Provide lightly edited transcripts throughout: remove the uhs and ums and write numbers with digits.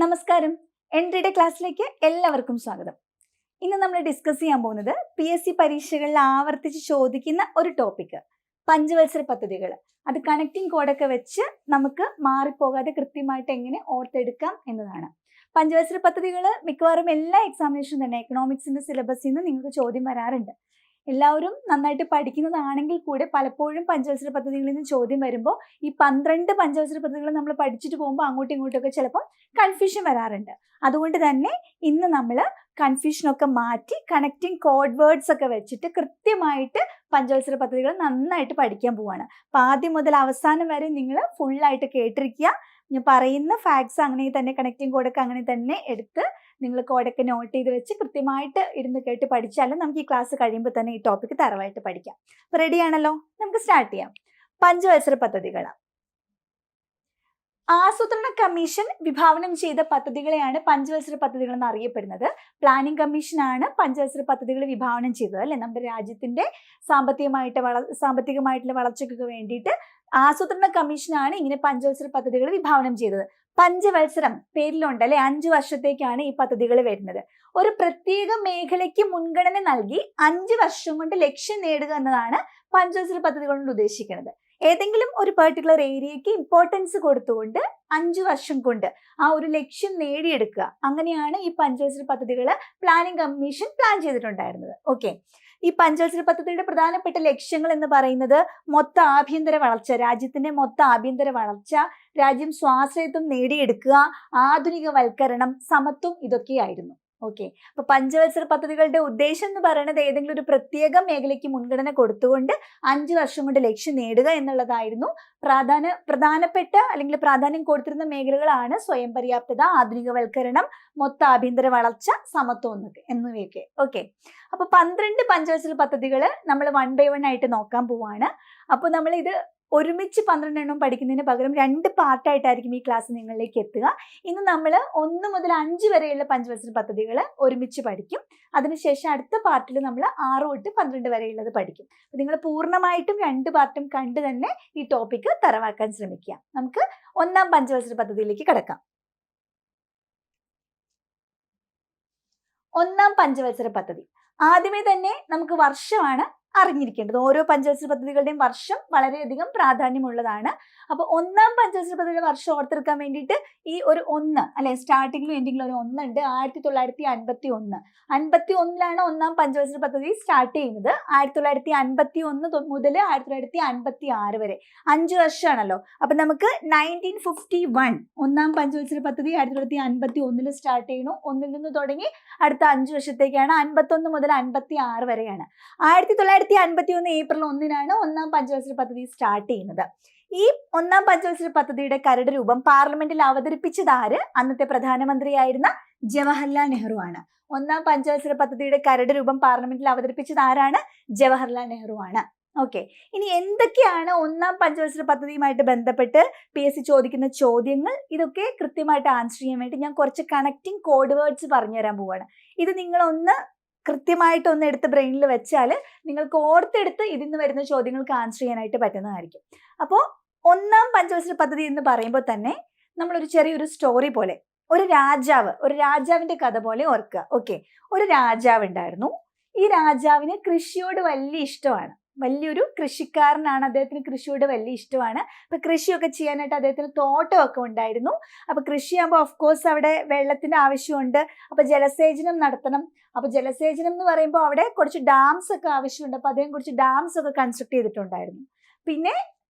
നമസ്കാരം. എൻട്രിയുടെ ക്ലാസ്സിലേക്ക് എല്ലാവർക്കും സ്വാഗതം. ഇന്ന് നമ്മൾ ഡിസ്കസ് ചെയ്യാൻ പോകുന്നത് PSC പരീക്ഷകളിൽ ആവർത്തിച്ച് ചോദിക്കുന്ന ഒരു ടോപ്പിക്, പഞ്ചവത്സര പദ്ധതികൾ. അത് കണക്റ്റിംഗ് കോഡൊക്കെ വെച്ച് നമുക്ക് മാറിപ്പോകാതെ കൃത്യമായിട്ട് എങ്ങനെ ഓർത്തെടുക്കാം എന്നതാണ്. പഞ്ചവത്സര പദ്ധതികൾ മിക്കവാറും എല്ലാ എക്സാമിനേഷനും തന്നെ എക്കണോമിക്സിന്റെ സിലബസിൽ നിന്ന് നിങ്ങൾക്ക് ചോദ്യം വരാറുണ്ട്. എല്ലാവരും നന്നായിട്ട് പഠിക്കുന്നതാണെങ്കിൽ കൂടെ പലപ്പോഴും പഞ്ചവത്സര പദ്ധതികളിൽ നിന്ന് ചോദ്യം വരുമ്പോൾ ഈ 12 പഞ്ചവത്സര പദ്ധതികൾ നമ്മൾ പഠിച്ചിട്ട് പോകുമ്പോൾ അങ്ങോട്ടും ഇങ്ങോട്ടൊക്കെ ചിലപ്പോൾ കൺഫ്യൂഷൻ വരാറുണ്ട്. അതുകൊണ്ട് തന്നെ ഇന്ന് നമ്മൾ കൺഫ്യൂഷനൊക്കെ മാറ്റി കണക്റ്റിംഗ് കോഡ് വേർഡ്സ് ഒക്കെ വെച്ചിട്ട് കൃത്യമായിട്ട് പഞ്ചവത്സര പദ്ധതികൾ നന്നായിട്ട് പഠിക്കാൻ പോവാണ്. അപ്പം ആദ്യം മുതൽ അവസാനം വരെ നിങ്ങൾ ഫുള്ളായിട്ട് കേട്ടിരിക്കുക. ഞാൻ പറയുന്ന ഫാക്ട്സ് അങ്ങനെ തന്നെ, കണക്റ്റിംഗ് കോഡൊക്കെ അങ്ങനെ തന്നെ എടുത്ത് നിങ്ങൾ കോഡൊക്കെ നോട്ട് ചെയ്ത് വെച്ച് കൃത്യമായിട്ട് ഇരുന്ന് കേട്ട് പഠിച്ചാലും നമുക്ക് ഈ ക്ലാസ് കഴിയുമ്പോൾ തന്നെ ഈ ടോപ്പിക്ക് തറവായിട്ട് പഠിക്കാം. അപ്പോൾ റെഡിയാണല്ലോ, നമുക്ക് സ്റ്റാർട്ട് ചെയ്യാം. പഞ്ചവത്സര പദ്ധതികൾ. ആസൂത്രണ കമ്മീഷൻ വിഭാവനം ചെയ്ത പദ്ധതികളെയാണ് പഞ്ചവത്സര പദ്ധതികൾ എന്ന് അറിയപ്പെടുന്നത്. പ്ലാനിംഗ് കമ്മീഷനാണ് പഞ്ചവത്സര പദ്ധതികൾ വിഭാവനം ചെയ്തത്, അല്ലെ? നമ്മുടെ രാജ്യത്തിന്റെ സാമ്പത്തികമായിട്ടുള്ള വളർച്ചയ്ക്ക് വേണ്ടിയിട്ട് ആസൂത്രണ കമ്മീഷനാണ് ഇങ്ങനെ പഞ്ചവത്സര പദ്ധതികൾ വിഭാവനം ചെയ്തത്. പഞ്ചവത്സരം പേരിലുണ്ട്, അല്ലെ? 5 വർഷത്തേക്കാണ് ഈ പദ്ധതികൾ വരുന്നത്. ഒരു പ്രത്യേക മേഖലയ്ക്ക് മുൻഗണന നൽകി 5 വർഷം കൊണ്ട് ലക്ഷ്യം നേടുക എന്നതാണ് പഞ്ചവത്സര പദ്ധതികൾ കൊണ്ട് ഉദ്ദേശിക്കുന്നത്. ഏതെങ്കിലും ഒരു പെർട്ടിക്കുലർ ഏരിയയ്ക്ക് ഇമ്പോർട്ടൻസ് കൊടുത്തുകൊണ്ട് 5 വർഷം കൊണ്ട് ആ ഒരു ലക്ഷ്യം നേടിയെടുക്കുക. അങ്ങനെയാണ് ഈ പഞ്ചവത്സര പദ്ധതികൾ പ്ലാനിംഗ് കമ്മീഷൻ പ്ലാൻ ചെയ്തിട്ടുണ്ടായിരുന്നത്. ഓക്കെ, ഈ പഞ്ചവത്സര പദ്ധതിയുടെ പ്രധാനപ്പെട്ട ലക്ഷ്യങ്ങൾ എന്ന് പറയുന്നത് മൊത്ത ആഭ്യന്തര വളർച്ച, രാജ്യത്തിന്റെ മൊത്ത ആഭ്യന്തര വളർച്ച, രാജ്യം സ്വാശ്രയത്വം നേടിയെടുക്കുക, ആധുനികവൽക്കരണം, സമത്വം, ഇതൊക്കെയായിരുന്നു. ഓക്കെ, അപ്പൊ പഞ്ചവത്സര പദ്ധതികളുടെ ഉദ്ദേശം എന്ന് പറയുന്നത് ഏതെങ്കിലും ഒരു പ്രത്യേക മേഖലയ്ക്ക് മുൻഗണന കൊടുത്തുകൊണ്ട് 5 വർഷം കൊണ്ട് ലക്ഷ്യം നേടുക എന്നുള്ളതായിരുന്നു. പ്രധാനപ്പെട്ട അല്ലെങ്കിൽ പ്രാധാന്യം കൊടുത്തിരുന്ന മേഖലകളാണ് സ്വയം പര്യാപ്തത, ആധുനികവൽക്കരണം, മൊത്ത ആഭ്യന്തര വളർച്ച, സമത്വം എന്നിവയൊക്കെ. ഓക്കെ, അപ്പൊ 12 പഞ്ചവത്സര പദ്ധതികൾ നമ്മൾ 1 by 1 ആയിട്ട് നോക്കാൻ പോവാണ്. അപ്പൊ നമ്മൾ ഇത് ഒരുമിച്ച് 12 എണ്ണം പഠിക്കുന്നതിന് പകരം 2 പാർട്ടായിട്ടായിരിക്കും ഈ ക്ലാസ് നിങ്ങളിലേക്ക് എത്തുക. ഇന്ന് നമ്മൾ 1 മുതൽ 5 വരെയുള്ള പഞ്ചവത്സര പദ്ധതികൾ ഒരുമിച്ച് പഠിക്കും. അതിനുശേഷം അടുത്ത പാർട്ടിൽ നമ്മൾ 6 തൊട്ട് 12 വരെയുള്ളത് പഠിക്കും. നിങ്ങൾ പൂർണ്ണമായിട്ടും 2 പാർട്ടും കണ്ട് തന്നെ ഈ ടോപ്പിക്ക് തറവാക്കാൻ ശ്രമിക്കുക. നമുക്ക് 1ാം പഞ്ചവത്സര പദ്ധതിയിലേക്ക് കടക്കാം. 1ാം പഞ്ചവത്സര പദ്ധതി. ആദ്യമേ തന്നെ നമുക്ക് വർഷമാണ് അറിഞ്ഞിരിക്കേണ്ടത്. ഓരോ പഞ്ചവത്സര പദ്ധതികളുടെയും വർഷം വളരെയധികം പ്രാധാന്യമുള്ളതാണ്. അപ്പൊ 1ാം പഞ്ചവത്സര പദ്ധതിയുടെ വർഷം ഓർത്തെടുക്കാൻ വേണ്ടിയിട്ട് ഈ ഒരു 1, അല്ലെ, സ്റ്റാർട്ടിങ്ങിലും എൻഡിങ്ങിലും ഒരു 1 ഉണ്ട്. 1951. 51ലാണ് 1ാം പഞ്ചവത്സര പദ്ധതി സ്റ്റാർട്ട് ചെയ്യുന്നത്. 1951 മുതൽ 1956 വരെ 5 വർഷമാണല്ലോ. അപ്പൊ നമുക്ക് 1951 1ാം പഞ്ചവത്സര പദ്ധതി 1951 സ്റ്റാർട്ട് ചെയ്യുന്നു. 1ൽ നിന്ന് തുടങ്ങി അടുത്ത 5 വർഷത്തേക്കാണ്. 51 മുതൽ 56 വരെയാണ്. 1951 ഏപ്രിൽ 1-നാണ് 1ാം പഞ്ചവത്സര പദ്ധതി സ്റ്റാർട്ട് ചെയ്യുന്നത്. ഈ 1ാം പഞ്ചവത്സര പദ്ധതിയുടെ കരട് രൂപം പാർലമെന്റിൽ അവതരിപ്പിച്ചത് ആര്? അന്നത്തെ പ്രധാനമന്ത്രിയായിരുന്ന ജവഹർലാൽ നെഹ്റു ആണ്. 1ാം പഞ്ചവത്സര പദ്ധതിയുടെ കരട് രൂപം പാർലമെന്റിൽ അവതരിപ്പിച്ചത് ആരാണ്? ജവഹർലാൽ നെഹ്റു ആണ്. ഓക്കെ, ഇനി എന്തൊക്കെയാണ് 1ാം പഞ്ചവത്സര പദ്ധതിയുമായിട്ട് ബന്ധപ്പെട്ട് PSC ചോദിക്കുന്ന ചോദ്യങ്ങൾ? ഇതൊക്കെ കൃത്യമായിട്ട് ആൻസർ ചെയ്യാൻ വേണ്ടി ഞാൻ കുറച്ച് കണക്റ്റിംഗ് കോഡ് വേർഡ്സ് പറഞ്ഞുതരാൻ പോവാണ്. ഇത് നിങ്ങളൊന്ന് കൃത്യമായിട്ടൊന്ന് എടുത്ത് ബ്രെയിനിൽ വെച്ചാൽ നിങ്ങൾക്ക് ഓർത്തെടുത്ത് ഇതിൽ നിന്ന് വരുന്ന ചോദ്യങ്ങൾക്ക് ആൻസർ ചെയ്യാനായിട്ട് പറ്റുന്നതായിരിക്കും. അപ്പോൾ 1ാം പഞ്ചവത്സര പദ്ധതി എന്ന് പറയുമ്പോൾ തന്നെ നമ്മളൊരു ചെറിയൊരു സ്റ്റോറി പോലെ, ഒരു രാജാവിന്റെ കഥ പോലെ ഓർക്കുക. ഓക്കെ, ഒരു രാജാവ് ഉണ്ടായിരുന്നു. ഈ രാജാവിന് കൃഷിയോട് വലിയ ഇഷ്ടമാണ്. വലിയൊരു കൃഷിക്കാരനാണ്. അദ്ദേഹത്തിന് കൃഷിയോട് വലിയ ഇഷ്ടമാണ്. അപ്പൊ കൃഷിയൊക്കെ ചെയ്യാനായിട്ട് അദ്ദേഹത്തിന് തോട്ടമൊക്കെ ഉണ്ടായിരുന്നു. അപ്പൊ കൃഷിയാകുമ്പോൾ ഓഫ് കോഴ്സ് അവിടെ വെള്ളത്തിന്റെ ആവശ്യമുണ്ട്. അപ്പൊ ജലസേചനം നടത്തണം. അപ്പൊ ജലസേചനം എന്ന് പറയുമ്പോൾ അവിടെ കുറച്ച് ഡാംസ് ഒക്കെ ആവശ്യമുണ്ട്. അപ്പൊ അദ്ദേഹം കുറച്ച് ഡാംസ് ഒക്കെ കൺസ്ട്രക്ട് ചെയ്തിട്ടുണ്ടായിരുന്നു. പിന്നെ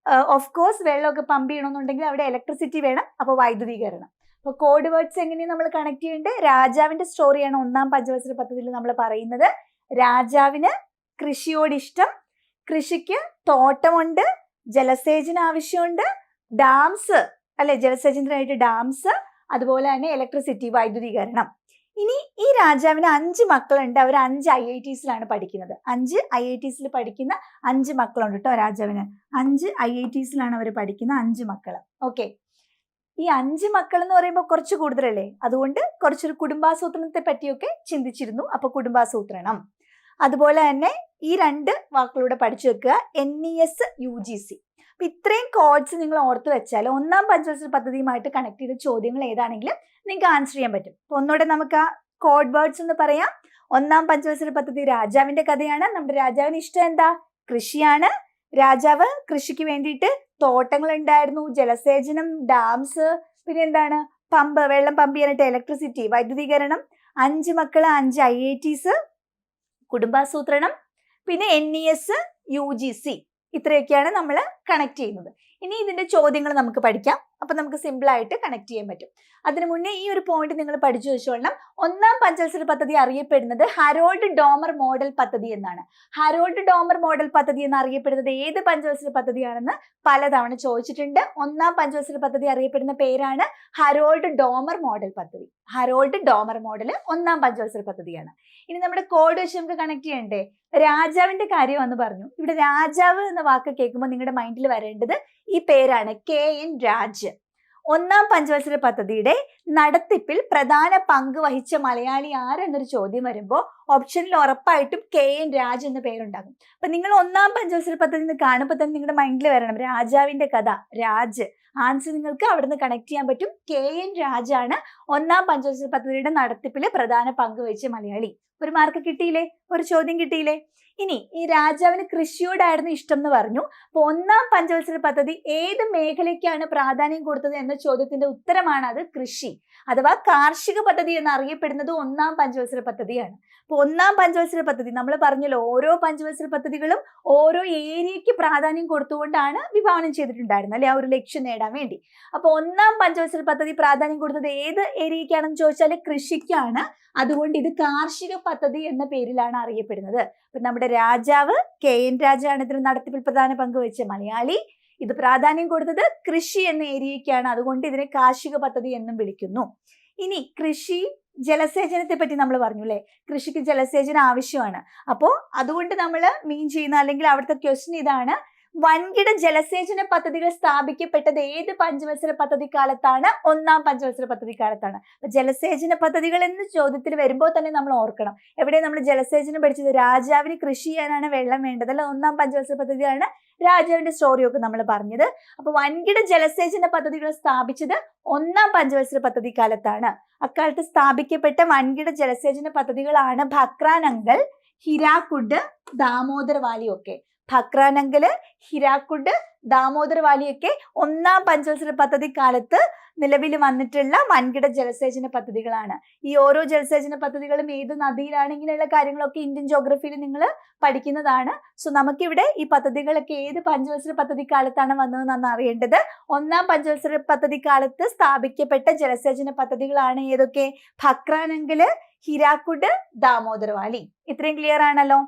ഓഫ് കോഴ്സ് വെള്ളമൊക്കെ പമ്പ് ചെയ്യണമെന്നുണ്ടെങ്കിൽ അവിടെ ഇലക്ട്രിസിറ്റി വേണം. അപ്പൊ വൈദ്യുതീകരണം. അപ്പൊ കോഡ് വേർഡ്സ് എങ്ങനെയാണ് നമ്മൾ കണക്ട് ചെയ്യേണ്ടത്? രാജാവിന്റെ സ്റ്റോറിയാണ് 1ാം പഞ്ചവത്സര പദ്ധതിയിൽ നമ്മൾ പറയുന്നത്. രാജാവിന് കൃഷിയോട് ഇഷ്ടം, കൃഷിക്ക് തോട്ടമുണ്ട്, ജലസേചന ആവശ്യമുണ്ട്, ഡാംസ്, അല്ലെ, ജലസേചനത്തിനായിട്ട് ഡാംസ്, അതുപോലെ തന്നെ ഇലക്ട്രിസിറ്റി, വൈദ്യുതീകരണം. ഇനി ഈ രാജാവിന് 5 മക്കളുണ്ട്. അവർ 5 IITസിലാണ് പഠിക്കുന്നത്. 5 IITസിൽ പഠിക്കുന്ന 5 മക്കളുണ്ട് കേട്ടോ രാജാവിന്. 5 IITസിലാണ് അവർ പഠിക്കുന്ന 5 മക്കൾ. ഓക്കെ, ഈ 5 മക്കൾ എന്ന് പറയുമ്പോൾ കുറച്ച് കൂടുതലല്ലേ? അതുകൊണ്ട് കുറച്ചൊരു കുടുംബാസൂത്രണത്തെ പറ്റിയൊക്കെ ചിന്തിച്ചിരുന്നു. അപ്പൊ കുടുംബാസൂത്രണം, അതുപോലെ തന്നെ ഈ 2 വാക്കുകളൂടെ പഠിച്ചു വെക്കുക, NES UGC. ഇത്രയും കോഡ്സ് നിങ്ങൾ ഓർത്ത് വെച്ചാൽ ഒന്നാം പഞ്ചവത്സര പദ്ധതിയുമായിട്ട് കണക്ട് ചെയ്ത ചോദ്യങ്ങൾ ഏതാണെങ്കിലും നിങ്ങൾക്ക് ആൻസർ ചെയ്യാൻ പറ്റും. അപ്പൊ ഒന്നുകൂടെ നമുക്ക് ആ കോഡ് വേർഡ്സ് എന്ന് പറയാം. ഒന്നാം പഞ്ചവത്സര പദ്ധതി രാജാവിന്റെ കഥയാണ്. നമ്മുടെ രാജാവിന് ഇഷ്ടം എന്താ? കൃഷിയാണ്. രാജാവ് കൃഷിക്ക് വേണ്ടിയിട്ട് തോട്ടങ്ങൾ ഉണ്ടായിരുന്നു, ജലസേചനം, ഡാംസ്, പിന്നെ എന്താണ്, പമ്പ്, വെള്ളം പമ്പ് ചെയ്യാനായിട്ട് ഇലക്ട്രിസിറ്റി, വൈദ്യുതീകരണം, 5 മക്കള്, 5 IITs, കുടുംബാസൂത്രണം, പിന്നെ NES, UGC, ഇത്രയൊക്കെയാണ് നമ്മൾ കണക്ട് ചെയ്യുന്നത്. ഇനി ഇതിന്റെ ചോദ്യങ്ങൾ നമുക്ക് പഠിക്കാം. അപ്പൊ നമുക്ക് സിമ്പിൾ ആയിട്ട് കണക്ട് ചെയ്യാൻ പറ്റും. അതിനു മുന്നേ ഈ ഒരു പോയിന്റ് നിങ്ങൾ പഠിച്ചു വെച്ചോളണം. ഒന്നാം പഞ്ചവത്സര പദ്ധതി അറിയപ്പെടുന്നത് ഹരോൾഡ് ഡോമർ മോഡൽ പദ്ധതി എന്നാണ്. ഹരോൾഡ് ഡോമർ മോഡൽ പദ്ധതി എന്ന് അറിയപ്പെടുന്നത് ഏത് പഞ്ചവത്സര പദ്ധതിയാണെന്ന് പലതവണ ചോദിച്ചിട്ടുണ്ട്. ഒന്നാം പഞ്ചവത്സര പദ്ധതി അറിയപ്പെടുന്ന പേരാണ് ഹരോൾഡ് ഡോമർ മോഡൽ പദ്ധതി. ഹരോൾഡ് ഡോമർ മോഡൽ ഒന്നാം പഞ്ചവത്സര പദ്ധതിയാണ്. ഇനി നമ്മുടെ കോഡ് വെച്ച് നമുക്ക് കണക്ട് ചെയ്യണ്ടേ? രാജാവിന്റെ കാര്യമാണെന്ന് പറഞ്ഞു. ഇവിടെ രാജാവ് എന്ന വാക്ക് കേൾക്കുമ്പോൾ നിങ്ങളുടെ മൈൻഡിൽ വരേണ്ടത് ഈ പേരാണ്, KN രാജ്. ഒന്നാം പഞ്ചവത്സര പദ്ധതിയുടെ നടത്തിപ്പിൽ പ്രധാന പങ്ക് വഹിച്ച മലയാളി ആരെന്നൊരു ചോദ്യം വരുമ്പോൾ ഓപ്ഷനിൽ ഉറപ്പായിട്ടും KN രാജ് എന്ന പേരുണ്ടാകും. അപ്പൊ നിങ്ങൾ ഒന്നാം പഞ്ചവത്സര പദ്ധതി എന്ന് കാണുമ്പോൾ തന്നെ നിങ്ങളുടെ മൈൻഡിൽ വരണം രാജാവിന്റെ കഥ, രാജ്. ആൻസർ നിങ്ങൾക്ക് അവിടെ നിന്ന് കണക്ട് ചെയ്യാൻ പറ്റും. KN രാജാണ് ഒന്നാം പഞ്ചവത്സര പദ്ധതിയുടെ നടത്തിപ്പിൽ പ്രധാന പങ്ക് വഹിച്ച മലയാളി. ഒരു മാർക്ക് കിട്ടിയില്ലേ? ഒരു ചോദ്യം കിട്ടിയില്ലേ? ഇനി ഈ രാജാവിന് കൃഷിയോടായിരുന്നു ഇഷ്ടം എന്ന് പറഞ്ഞു. അപ്പൊ ഒന്നാം പഞ്ചവത്സര പദ്ധതി ഏത് മേഖലയ്ക്കാണ് പ്രാധാന്യം കൊടുത്തത് എന്ന ചോദ്യത്തിന്റെ ഉത്തരമാണ് അത് കൃഷി, അഥവാ കാർഷിക പദ്ധതി എന്നറിയപ്പെടുന്നത് ഒന്നാം പഞ്ചവത്സര പദ്ധതിയാണ്. അപ്പൊ ഒന്നാം പഞ്ചവത്സര പദ്ധതി നമ്മൾ പറഞ്ഞല്ലോ, ഓരോ പഞ്ചവത്സര പദ്ധതികളും ഓരോ ഏരിയയ്ക്ക് പ്രാധാന്യം കൊടുത്തുകൊണ്ടാണ് വിഭാവനം ചെയ്തിട്ടുണ്ടായിരുന്നത് അല്ലെ, ആ ഒരു ലക്ഷ്യം നേടാൻ വേണ്ടി. അപ്പൊ ഒന്നാം പഞ്ചവത്സര പദ്ധതി പ്രാധാന്യം കൊടുത്തത് ഏത് ഏരിയയ്ക്കാണെന്ന് ചോദിച്ചാൽ കൃഷിക്കാണ്. അതുകൊണ്ട് ഇത് കാർഷിക പദ്ധതി എന്ന പേരിലാണ് അറിയപ്പെടുന്നത്. അപ്പൊ നമ്മുടെ രാജാവ് KN രാജാണ് ഇതിന് നടത്തിപ്പിൽ പ്രധാന പങ്ക് വഹിച്ച മലയാളി. ഇത് പ്രാധാന്യം കൊടുത്തത് കൃഷി എന്ന ഏരിയയ്ക്കാണ്. അതുകൊണ്ട് ഇതിനെ കാർഷിക പദ്ധതി എന്നും വിളിക്കുന്നു. ഇനി കൃഷി ജലസേചനത്തെ പറ്റി നമ്മൾ പറഞ്ഞു അല്ലെ, കൃഷിക്ക് ജലസേചനം ആവശ്യമാണ്. അപ്പോ അതുകൊണ്ട് നമ്മൾ മീൻ ചെയ്യുന്ന അല്ലെങ്കിൽ അവിടുത്തെ ക്വസ്റ്റ്യൻ ഇതാണ്, വൻകിട ജലസേചന പദ്ധതികൾ സ്ഥാപിക്കപ്പെട്ടത് ഏത് പഞ്ചവത്സര പദ്ധതി കാലത്താണ്? ഒന്നാം പഞ്ചവത്സര പദ്ധതി കാലത്താണ്. ജലസേചന പദ്ധതികൾ എന്ന ചോദ്യത്തിൽ വരുമ്പോൾ തന്നെ നമ്മൾ ഓർക്കണം, എവിടെ നമ്മൾ ജലസേചനം പഠിച്ചത്? രാജാവിന് കൃഷി ചെയ്യാനാണ് വെള്ളം വേണ്ടത് അല്ലെ, ഒന്നാം പഞ്ചവത്സര പദ്ധതിയാണ് രാജാവിന്റെ സ്റ്റോറിയൊക്കെ നമ്മൾ പറഞ്ഞത്. അപ്പൊ വൻകിട ജലസേചന പദ്ധതികൾ സ്ഥാപിച്ചത് ഒന്നാം പഞ്ചവത്സര പദ്ധതി കാലത്താണ്. അക്കാലത്ത് സ്ഥാപിക്കപ്പെട്ട വൻകിട ജലസേചന പദ്ധതികളാണ് ഭക്രാനങ്കൽ, ഹിരാക്കുഡ്, ദാമോദർ വാലി ഒക്കെ. ഭക്രാനങ്കല്, ഹിരാക്കുഡ്, ദാമോദർ വാലിയൊക്കെ ഒന്നാം പഞ്ചവത്സര പദ്ധതി കാലത്ത് നിലവിൽ വന്നിട്ടുള്ള വൻകിട ജലസേചന പദ്ധതികളാണ്. ഈ ഓരോ ജലസേചന പദ്ധതികളും ഏത് നദിയിലാണ്, ഇങ്ങനെയുള്ള കാര്യങ്ങളൊക്കെ ഇന്ത്യൻ ജോഗ്രഫിയിൽ നിങ്ങൾ പഠിക്കുന്നതാണ്. സോ നമുക്കിവിടെ ഈ പദ്ധതികളൊക്കെ ഏത് പഞ്ചവത്സര പദ്ധതി കാലത്താണ് വന്നതെന്നാണ് അറിയേണ്ടത്. ഒന്നാം പഞ്ചവത്സര പദ്ധതി കാലത്ത് സ്ഥാപിക്കപ്പെട്ട ജലസേചന പദ്ധതികളാണ് ഏതൊക്കെ? ഭക്രാനങ്കല്, ഹിരാക്കുഡ്, ദാമോദർ വാലി. ഇത്രയും ക്ലിയർ ആണല്ലോ.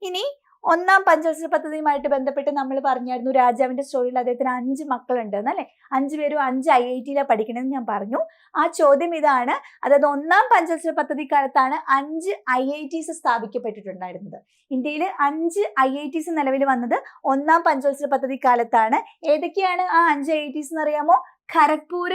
ഇനി ഒന്നാം പഞ്ചവത്സര പദ്ധതിയുമായിട്ട് ബന്ധപ്പെട്ട് നമ്മൾ പറഞ്ഞായിരുന്നു, രാജാവിന്റെ സ്റ്റോറിയിൽ അദ്ദേഹത്തിന് 5 മക്കളുണ്ട് എന്നല്ലേ, 5 പേരും 5 IIT-യിലാണ് പഠിക്കണമെന്ന് ഞാൻ പറഞ്ഞു. ആ ചോദ്യം ഇതാണ്, അതായത് ഒന്നാം പഞ്ചവത്സര പദ്ധതി കാലത്താണ് 5 IITs സ്ഥാപിക്കപ്പെട്ടിട്ടുണ്ടായിരുന്നത്. ഇന്ത്യയിൽ 5 IITs നിലവിൽ വന്നത് ഒന്നാം പഞ്ചവത്സര പദ്ധതി കാലത്താണ്. ഏതൊക്കെയാണ് ആ 5 IITs എന്ന് അറിയാമോ? Kharagpur,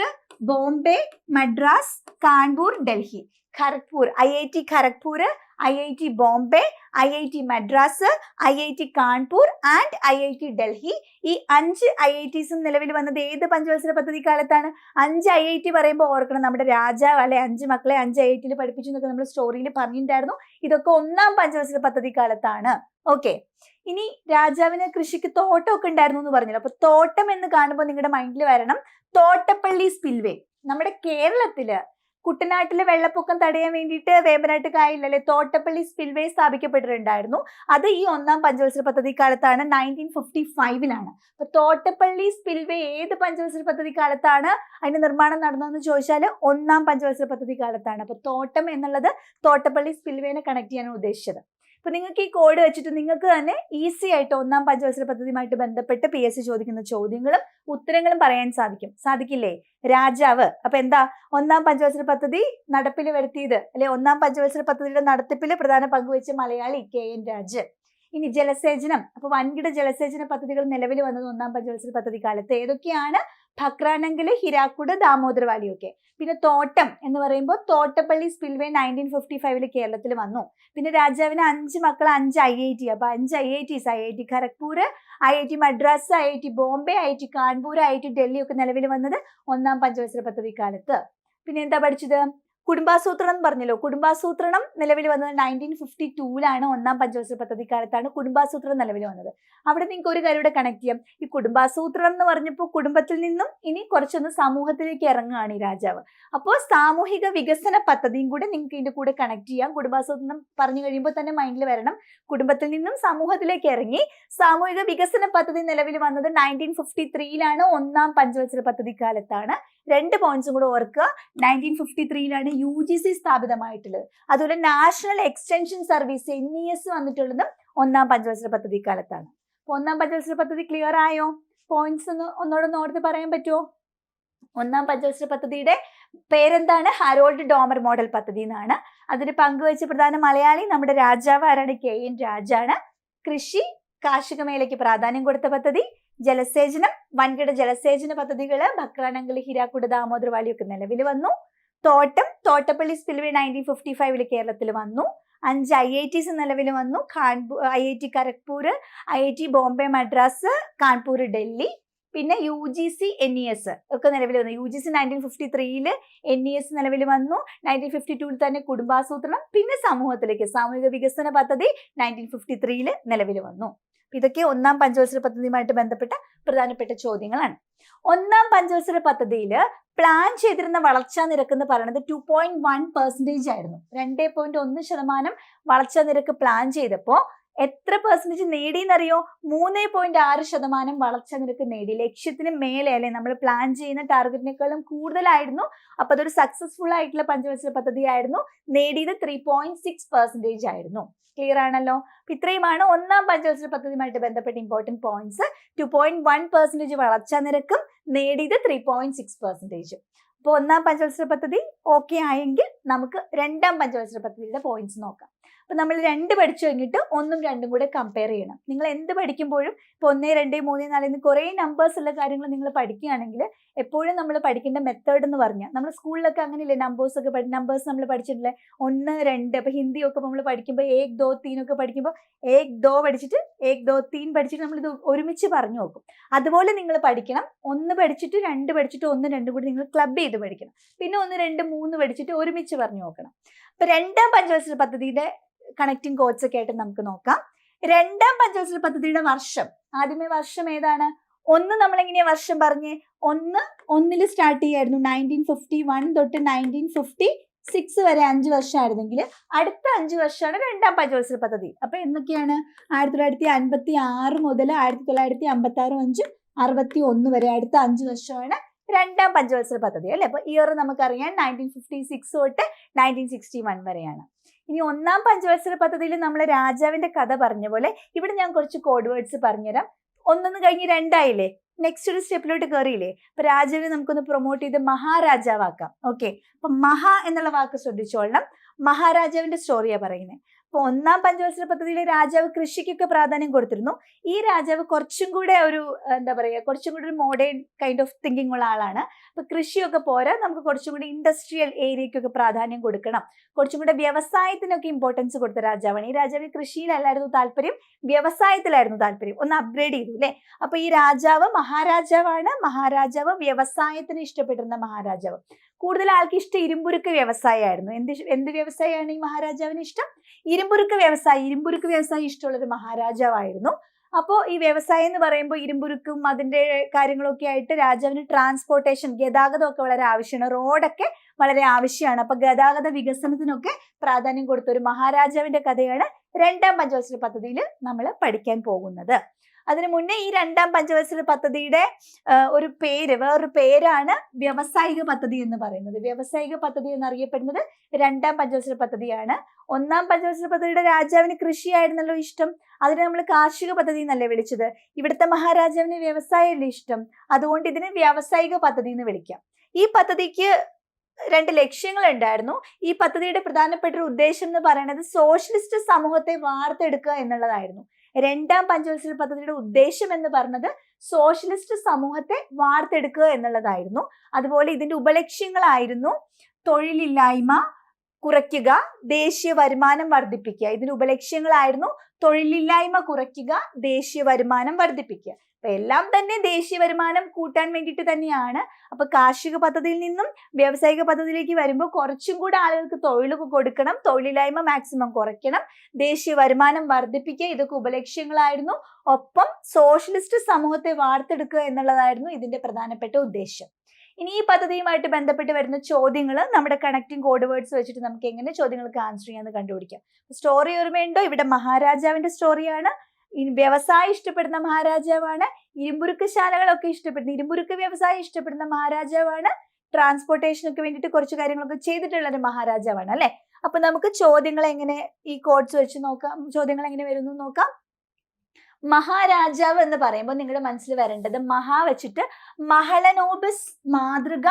Bombay, Madras, Kanpur, Delhi. Kharagpur, IIT Kharagpur, IIT Bombay, IIT Madras, IIT Kanpur and IIT Delhi. ഈ 5 IITs നിലവിൽ വന്നത് ഏത് പഞ്ചവത്സര പദ്ധതി കാലത്താണ്? 5 IIT പറയുമ്പോൾ ഓർക്കണം, നമ്മുടെ രാജാവ് അല്ലെ 5 മക്കളെ 5 IIT-യിൽ പഠിപ്പിച്ചു എന്നൊക്കെ നമ്മൾ സ്റ്റോറിയിൽ പറഞ്ഞിട്ടുണ്ടായിരുന്നു. ഇതൊക്കെ ഒന്നാം പഞ്ചവത്സര പദ്ധതി കാലത്താണ്. ഓക്കെ. ഇനി രാജാവിന് കൃഷിക്ക് തോട്ടമൊക്കെ ഉണ്ടായിരുന്നു എന്ന് പറഞ്ഞല്ലോ. അപ്പൊ തോട്ടം എന്ന് കാണുമ്പോൾ നിങ്ങളുടെ മൈൻഡിൽ വരണം തോട്ടപ്പള്ളി സ്പിൽവേ. നമ്മുടെ കേരളത്തില് കുട്ടനാട്ടിലെ വെള്ളപ്പൊക്കം തടയാൻ വേണ്ടിയിട്ട് വേമ്പനാട്ട് കായലിലെ തോട്ടപ്പള്ളി സ്പിൽവേ സ്ഥാപിക്കപ്പെട്ടിട്ടുണ്ടായിരുന്നു. അത് ഈ ഒന്നാം പഞ്ചവത്സര പദ്ധതി കാലത്താണ്, 1955-ലാണ്. അപ്പൊ തോട്ടപ്പള്ളി സ്പിൽവേ ഏത് പഞ്ചവത്സര പദ്ധതി കാലത്താണ് അതിന്റെ നിർമ്മാണം നടന്നതെന്ന് ചോദിച്ചാൽ ഒന്നാം പഞ്ചവത്സര പദ്ധതി കാലത്താണ്. അപ്പൊ തോട്ടം എന്നുള്ളത് തോട്ടപ്പള്ളി സ്പിൽവേനെ കണക്ട് ചെയ്യാനാണ് ഉദ്ദേശിച്ചത്. അപ്പൊ നിങ്ങൾക്ക് ഈ കോഡ് വെച്ചിട്ട് നിങ്ങൾക്ക് തന്നെ ഈസി ആയിട്ട് ഒന്നാം പഞ്ചവത്സര പദ്ധതിയുമായിട്ട് ബന്ധപ്പെട്ട് PSC ചോദിക്കുന്ന ചോദ്യങ്ങളും ഉത്തരങ്ങളും പറയാൻ സാധിക്കില്ലേ? രാജാവ്, അപ്പൊ എന്താ ഒന്നാം പഞ്ചവത്സര പദ്ധതി നടപ്പിൽ വരുത്തിയത് അല്ലെ, ഒന്നാം പഞ്ചവത്സര പദ്ധതിയുടെ നടത്തിപ്പിൽ പ്രധാന പങ്കുവച്ച മലയാളി KN രാജ്. ഇനി ജലസേചനം, അപ്പൊ വൻകിട ജലസേചന പദ്ധതികൾ നിലവിൽ വന്നത് ഒന്നാം പഞ്ചവത്സര പദ്ധതി കാലത്ത്. ഏതൊക്കെയാണ്? ഭക്രാനങ്കല്, ഹിരാക്കുഡ്, ദാമോദർ വാലിയൊക്കെ. പിന്നെ തോട്ടം എന്ന് പറയുമ്പോൾ തോട്ടപ്പള്ളി സ്പിൽവേ 1955 കേരളത്തിൽ വന്നു. പിന്നെ രാജാവിന് 5 മക്കൾ, 5 IIT. അപ്പൊ 5 IITs, IIT Kharagpur, IIT Madras, IIT Bombay, IIT Kanpur, IIT Delhi ഒക്കെ നിലവിൽ വന്നത് ഒന്നാം പഞ്ചവത്സര പദ്ധതി കാലത്ത്. പിന്നെ എന്താ പഠിച്ചത്? കുടുംബാസൂത്രണം എന്ന് പറഞ്ഞല്ലോ. കുടുംബാസൂത്രണം നിലവിൽ വന്നത് 1952 ഒന്നാം പഞ്ചവത്സര പദ്ധതി കാലത്താണ് കുടുംബാസൂത്രണം നിലവിൽ വന്നത്. അവിടെ നിങ്ങൾക്ക് ഒരു കാര്യം കൂടെ കണക്ട് ചെയ്യാം. ഈ കുടുംബാസൂത്രണം എന്ന് പറഞ്ഞപ്പോൾ കുടുംബത്തിൽ നിന്നും ഇനി കുറച്ചൊന്ന് സമൂഹത്തിലേക്ക് ഇറങ്ങുകയാണ് ഈ രാജാവ്. അപ്പോൾ സാമൂഹിക വികസന പദ്ധതിയും കൂടെ നിങ്ങൾക്ക് ഇതിന്റെ കൂടെ കണക്ട് ചെയ്യാം. കുടുംബാസൂത്രണം പറഞ്ഞു കഴിയുമ്പോൾ തന്നെ മൈൻഡിൽ വരണം, കുടുംബത്തിൽ നിന്നും സമൂഹത്തിലേക്ക് ഇറങ്ങി സാമൂഹിക വികസന പദ്ധതി നിലവിൽ വന്നത് 1953 ഒന്നാം പഞ്ചവത്സര പദ്ധതി കാലത്താണ്. 2 പോയിന്റ്സും കൂടെ ഓർക്കുക. 1953 UGC സ്ഥാപിതമായിട്ടുള്ളത്. അതുപോലെ നാഷണൽ എക്സ്റ്റൻഷൻ സർവീസ് NES വന്നിട്ടുള്ളത് ഒന്നാം പഞ്ചവത്സര പദ്ധതി കാലത്താണ്. ഒന്നാം പഞ്ചവത്സര പദ്ധതി ക്ലിയർ ആയോ? പോയിന്റ്സ് ഒന്നോടെ ഓർത്ത് പറയാൻ പറ്റുമോ? ഒന്നാം പഞ്ചവത്സര പദ്ധതിയുടെ പേരെന്താണ്? ഹാരോൾഡ് ഡോമർ മോഡൽ പദ്ധതി എന്നാണ്. അതിന് പങ്കുവച്ച പ്രധാന മലയാളി നമ്മുടെ രാജാവ് ആരാണ്? KN രാജാണ്. കൃഷി, കാർഷിക മേഖലയ്ക്ക് പ്രാധാന്യം കൊടുത്ത പദ്ധതി. ജലസേചനം, വൻകിട ജലസേചന പദ്ധതികള് ഭക്രാനങ്കല്, ഹിരാക്കുഡ്, ദാമോദർ വാലിയൊക്കെ നിലവിൽ വന്നു. തോട്ടം, തോട്ടപ്പള്ളി സ്പിൽവേ 1955 കേരളത്തിൽ വന്നു. 5 IITs നിലവിൽ വന്നു. IIT Kharagpur, IIT Bombay Madras, Kanpur Delhi. പിന്നെ UGC NES ഒക്കെ നിലവിൽ വന്നു. UGC 1953 NES നിലവിൽ വന്നു. 1952 തന്നെ കുടുംബാസൂത്രണം, പിന്നെ സമൂഹത്തിലേക്ക് സാമൂഹിക വികസന പദ്ധതി 1953 നിലവിൽ വന്നു. ഇതൊക്കെ ഒന്നാം പഞ്ചവത്സര പദ്ധതിയുമായിട്ട് ബന്ധപ്പെട്ട പ്രധാനപ്പെട്ട ചോദ്യങ്ങളാണ്. ഒന്നാം പഞ്ചവത്സര പദ്ധതിയിൽ പ്ലാൻ ചെയ്തിരുന്ന വളർച്ചാ നിരക്ക് എന്ന് പറയുന്നത് 2.1% ആയിരുന്നു. 2.1% വളർച്ചാ നിരക്ക് പ്ലാൻ ചെയ്തപ്പോൾ എത്ര പെർസെന്റേജ് നേടിയെന്നറിയോ? 3.6% വളർച്ചാ നിരക്ക് നേടി. ലക്ഷ്യത്തിന് മേലെ അല്ലെ, നമ്മൾ പ്ലാൻ ചെയ്യുന്ന ടാർഗറ്റിനേക്കാളും കൂടുതലായിരുന്നു. അപ്പൊ അതൊരു സക്സസ്ഫുൾ ആയിട്ടുള്ള പഞ്ചവത്സര പദ്ധതി ആയിരുന്നു. നേടിയത് 3.6% ആയിരുന്നു. ക്ലിയർ ആണല്ലോ? ഇത്രയുമാണ് ഒന്നാം പഞ്ചവത്സര പദ്ധതിയുമായിട്ട് ബന്ധപ്പെട്ട ഇമ്പോർട്ടന്റ് പോയിന്റ്സ്. 2.1% വളർച്ചാ നിരക്കും നേടിയത് 3.6%. അപ്പോൾ ഒന്നാം പഞ്ചവത്സര പദ്ധതി ഓക്കെ ആയെങ്കിൽ നമുക്ക് രണ്ടാം പഞ്ചവത്സര പദ്ധതിയുടെ പോയിന്റ്സ് നോക്കാം. അപ്പൊ നമ്മൾ 2 പഠിച്ചു കഴിഞ്ഞിട്ട് 1ഉം 2ഉം കൂടെ കമ്പയർ ചെയ്യണം. നിങ്ങൾ എന്ത് പഠിക്കുമ്പോഴും ഇപ്പൊ 1, 2, 3, 4 എന്ന് കുറെ നമ്പേഴ്സ് ഉള്ള കാര്യങ്ങൾ നിങ്ങൾ പഠിക്കുകയാണെങ്കിൽ എപ്പോഴും നമ്മൾ പഠിക്കേണ്ട മെത്തേഡ് എന്ന് പറഞ്ഞാൽ, നമ്മൾ സ്കൂളിലൊക്കെ അങ്ങനെയല്ലേ നമ്പേഴ്സ് ഒക്കെ നമ്പേഴ്സ് നമ്മൾ പഠിച്ചിട്ടില്ലേ? 1, 2. അപ്പൊ ഹിന്ദിയൊക്കെ നമ്മൾ പഠിക്കുമ്പോൾ 1, 2, 3 ഒക്കെ പഠിക്കുമ്പോൾ 1, 2 പഠിച്ചിട്ട് 1, 2, 3 പഠിച്ചിട്ട് നമ്മൾ ഇത് ഒരുമിച്ച് പറഞ്ഞു നോക്കും. അതുപോലെ നിങ്ങൾ പഠിക്കണം. 1 പഠിച്ചിട്ട് 2 പഠിച്ചിട്ട് 1, 2 കൂടി നിങ്ങൾ ക്ലബ് ചെയ്ത് പഠിക്കണം. പിന്നെ 1, 2, 3 പഠിച്ചിട്ട് ഒരുമിച്ച് പറഞ്ഞു നോക്കണം. അപ്പൊ രണ്ടാം പഞ്ചവത്സര പദ്ധതിയുടെ കണക്റ്റിംഗ് കോഡ്സ് ഒക്കെ ആയിട്ട് നമുക്ക് നോക്കാം. രണ്ടാം പഞ്ചവത്സര പദ്ധതിയുടെ വർഷം, ആദ്യമേ വർഷം ഏതാണ്? 1 നമ്മൾ എങ്ങനെയാ വർഷം പറഞ്ഞേ? 1 സ്റ്റാർട്ട് ചെയ്യായിരുന്നു. 1951 തൊട്ട് 1956 വരെ 5 വർഷമായിരുന്നെങ്കിൽ അടുത്ത 5 വർഷമാണ് രണ്ടാം പഞ്ചവത്സര പദ്ധതി. അപ്പൊ എന്തൊക്കെയാണ്? 1956 മുതൽ 1956, 5, 61 വരെ അടുത്ത 5 വർഷമാണ് രണ്ടാം പഞ്ചവത്സര പദ്ധതി അല്ലെ. അപ്പൊ ഇയർ നമുക്കറിയാം 1956 തൊട്ട് 1961 വരെയാണ്. ഇനി ഒന്നാം പഞ്ചവത്സര പദ്ധതിയിൽ നമ്മൾ രാജാവിന്റെ കഥ പറഞ്ഞ പോലെ ഇവിടെ ഞാൻ കുറച്ച് കോഡ് വേർഡ്സ് പറഞ്ഞുതരാം. 1 കഴിഞ്ഞ് 2 ആയില്ലേ? നെക്സ്റ്റ് ഒരു സ്റ്റെപ്പിലോട്ട് കയറിയില്ലേ? അപ്പൊ രാജാവിനെ നമുക്കൊന്ന് പ്രൊമോട്ട് ചെയ്ത് മഹാരാജാവാക്കാം. ഓക്കെ, അപ്പൊ മഹാ എന്നുള്ള വാക്ക് ശ്രദ്ധിച്ചോളണം. മഹാരാജാവിന്റെ സ്റ്റോറിയാ പറയുന്നത്. അപ്പൊ ഒന്നാം പഞ്ചവത്സര പദ്ധതിയിലെ രാജാവ് കൃഷിക്കൊക്കെ പ്രാധാന്യം കൊടുത്തിരുന്നു. ഈ രാജാവ് കുറച്ചും കൂടെ ഒരു എന്താ പറയുക, കുറച്ചും കൂടി ഒരു മോഡേൺ കൈൻഡ് ഓഫ് തിങ്കിങ് ഉള്ള ആളാണ്. അപ്പൊ കൃഷിയൊക്കെ പോരാ, നമുക്ക് കുറച്ചും കൂടി ഇൻഡസ്ട്രിയൽ ഏരിയക്കൊക്കെ പ്രാധാന്യം കൊടുക്കണം, കുറച്ചും കൂടെ വ്യവസായത്തിനൊക്കെ ഇമ്പോർട്ടൻസ് കൊടുത്ത രാജാവാണ്. ഈ രാജാവ് കൃഷിയിലല്ലായിരുന്നു താല്പര്യം, വ്യവസായത്തിലായിരുന്നു താല്പര്യം. ഒന്ന് അപ്ഗ്രേഡ് ചെയ്തു അല്ലെ. അപ്പൊ ഈ രാജാവ് മഹാരാജാവാണ്. മഹാരാജാവ് വ്യവസായത്തിന് ഇഷ്ടപ്പെട്ടിരുന്ന മഹാരാജാവ്. കൂടുതൽ ആൾക്ക് ഇഷ്ടം ഇരുമ്പുരുക്ക് വ്യവസായമായിരുന്നു. എന്ത് വ്യവസായമാണ് ഈ മഹാരാജാവിന് ഇഷ്ടം? ഇരുമ്പുരുക്ക് വ്യവസായം ഇഷ്ടമുള്ള ഒരു മഹാരാജാവായിരുന്നു. അപ്പോൾ ഈ വ്യവസായം എന്ന് പറയുമ്പോൾ ഇരുമ്പുരുക്കും അതിന്റെ കാര്യങ്ങളൊക്കെ ആയിട്ട് രാജാവിന് ട്രാൻസ്പോർട്ടേഷൻ, ഗതാഗതമൊക്കെ വളരെ ആവശ്യമാണ്. റോഡൊക്കെ വളരെ ആവശ്യമാണ്. അപ്പൊ ഗതാഗത വികസനത്തിനൊക്കെ പ്രാധാന്യം കൊടുത്ത ഒരു മഹാരാജാവിന്റെ കഥയാണ് രണ്ടാം പഞ്ചവത്സര പദ്ധതിയിൽ നമ്മൾ പഠിക്കാൻ പോകുന്നത്. അതിനു മുന്നേ ഈ രണ്ടാം പഞ്ചവത്സര പദ്ധതിയുടെ വേറൊരു പേരാണ് വ്യാവസായിക പദ്ധതി എന്ന് പറയുന്നത്. വ്യാവസായിക പദ്ധതി എന്നറിയപ്പെടുന്നത് രണ്ടാം പഞ്ചവത്സര പദ്ധതിയാണ്. ഒന്നാം പഞ്ചവത്സര പദ്ധതിയുടെ രാജാവിന് കൃഷിയായിരുന്നല്ലോ ഇഷ്ടം, അതിനെ നമ്മൾ കാർഷിക പദ്ധതി എന്നല്ലേ വിളിച്ചത്. ഇവിടുത്തെ മഹാരാജാവിന് വ്യവസായമല്ലേ ഇഷ്ടം, അതുകൊണ്ട് ഇതിനെ വ്യാവസായിക പദ്ധതി എന്ന് വിളിക്കാം. ഈ പദ്ധതിക്ക് 2 ലക്ഷ്യങ്ങൾ ഉണ്ടായിരുന്നു. ഈ പദ്ധതിയുടെ പ്രധാനപ്പെട്ട ഒരു ഉദ്ദേശം എന്ന് പറയുന്നത് സോഷ്യലിസ്റ്റ് സമൂഹത്തെ വാർത്തെടുക്കുക എന്നുള്ളതായിരുന്നു. രണ്ടാം പഞ്ചവത്സര പദ്ധതിയുടെ ഉദ്ദേശം എന്ന് പറഞ്ഞത് സോഷ്യലിസ്റ്റ് സമൂഹത്തെ വാർത്തെടുക്കുക എന്നുള്ളതായിരുന്നു. അതുപോലെ ഇതിന്റെ ഉപലക്ഷ്യങ്ങളായിരുന്നു തൊഴിലില്ലായ്മ കുറയ്ക്കുക, ദേശീയ വരുമാനം വർദ്ധിപ്പിക്കുക. ഇതിന്റെ ഉപലക്ഷ്യങ്ങളായിരുന്നു തൊഴിലില്ലായ്മ കുറയ്ക്കുക, ദേശീയ വരുമാനം വർദ്ധിപ്പിക്കുക. അപ്പൊ എല്ലാം തന്നെ ദേശീയ വരുമാനം കൂട്ടാൻ വേണ്ടിയിട്ട് തന്നെയാണ്. അപ്പൊ കാർഷിക പദ്ധതിയിൽ നിന്നും വ്യാവസായിക പദ്ധതിയിലേക്ക് വരുമ്പോൾ കുറച്ചും കൂടെ ആളുകൾക്ക് തൊഴിൽ കൊടുക്കണം, തൊഴിലില്ലായ്മ മാക്സിമം കുറയ്ക്കണം, ദേശീയ വരുമാനം വർദ്ധിപ്പിക്കുക, ഇതൊക്കെ ഉപലക്ഷ്യങ്ങളായിരുന്നു. ഒപ്പം സോഷ്യലിസ്റ്റ് സമൂഹത്തെ വാർത്തെടുക്കുക എന്നുള്ളതായിരുന്നു ഇതിന്റെ പ്രധാനപ്പെട്ട ഉദ്ദേശം. ഇനി ഈ പദ്ധതിയുമായിട്ട് ബന്ധപ്പെട്ട് വരുന്ന ചോദ്യങ്ങൾ നമ്മുടെ കണക്റ്റിംഗ് കോഡ് വേർഡ്സ് വെച്ചിട്ട് നമുക്ക് എങ്ങനെ ചോദ്യങ്ങൾക്ക് ആൻസർ ചെയ്യാന്ന് കണ്ടുപിടിക്കാം. സ്റ്റോറി ഓർമ്മയുണ്ടോ? ഇവിടെ മഹാരാജാവിന്റെ സ്റ്റോറിയാണ്. വ്യവസായം ഇഷ്ടപ്പെടുന്ന മഹാരാജാവാണ്. ഇരുമ്പുരുക്ക് ശാലകളൊക്കെ ഇഷ്ടപ്പെടുന്ന, ഇരുമ്പുരുക്ക് വ്യവസായം ഇഷ്ടപ്പെടുന്ന മഹാരാജാവാണ്. ട്രാൻസ്പോർട്ടേഷനൊക്കെ വേണ്ടിയിട്ട് കുറച്ച് കാര്യങ്ങളൊക്കെ ചെയ്തിട്ടുള്ള ഒരു മഹാരാജാവാണ് അല്ലെ. അപ്പൊ നമുക്ക് ചോദ്യങ്ങൾ എങ്ങനെ ഈ കോഡ്സ് വെച്ച് നോക്കാം, ചോദ്യങ്ങൾ എങ്ങനെ വരുന്നു നോക്കാം. മഹാരാജാവ് എന്ന് പറയുമ്പോൾ നിങ്ങളുടെ മനസ്സിൽ വരേണ്ടത് മഹാ വെച്ചിട്ട് മഹലനോബിസ് മാതൃക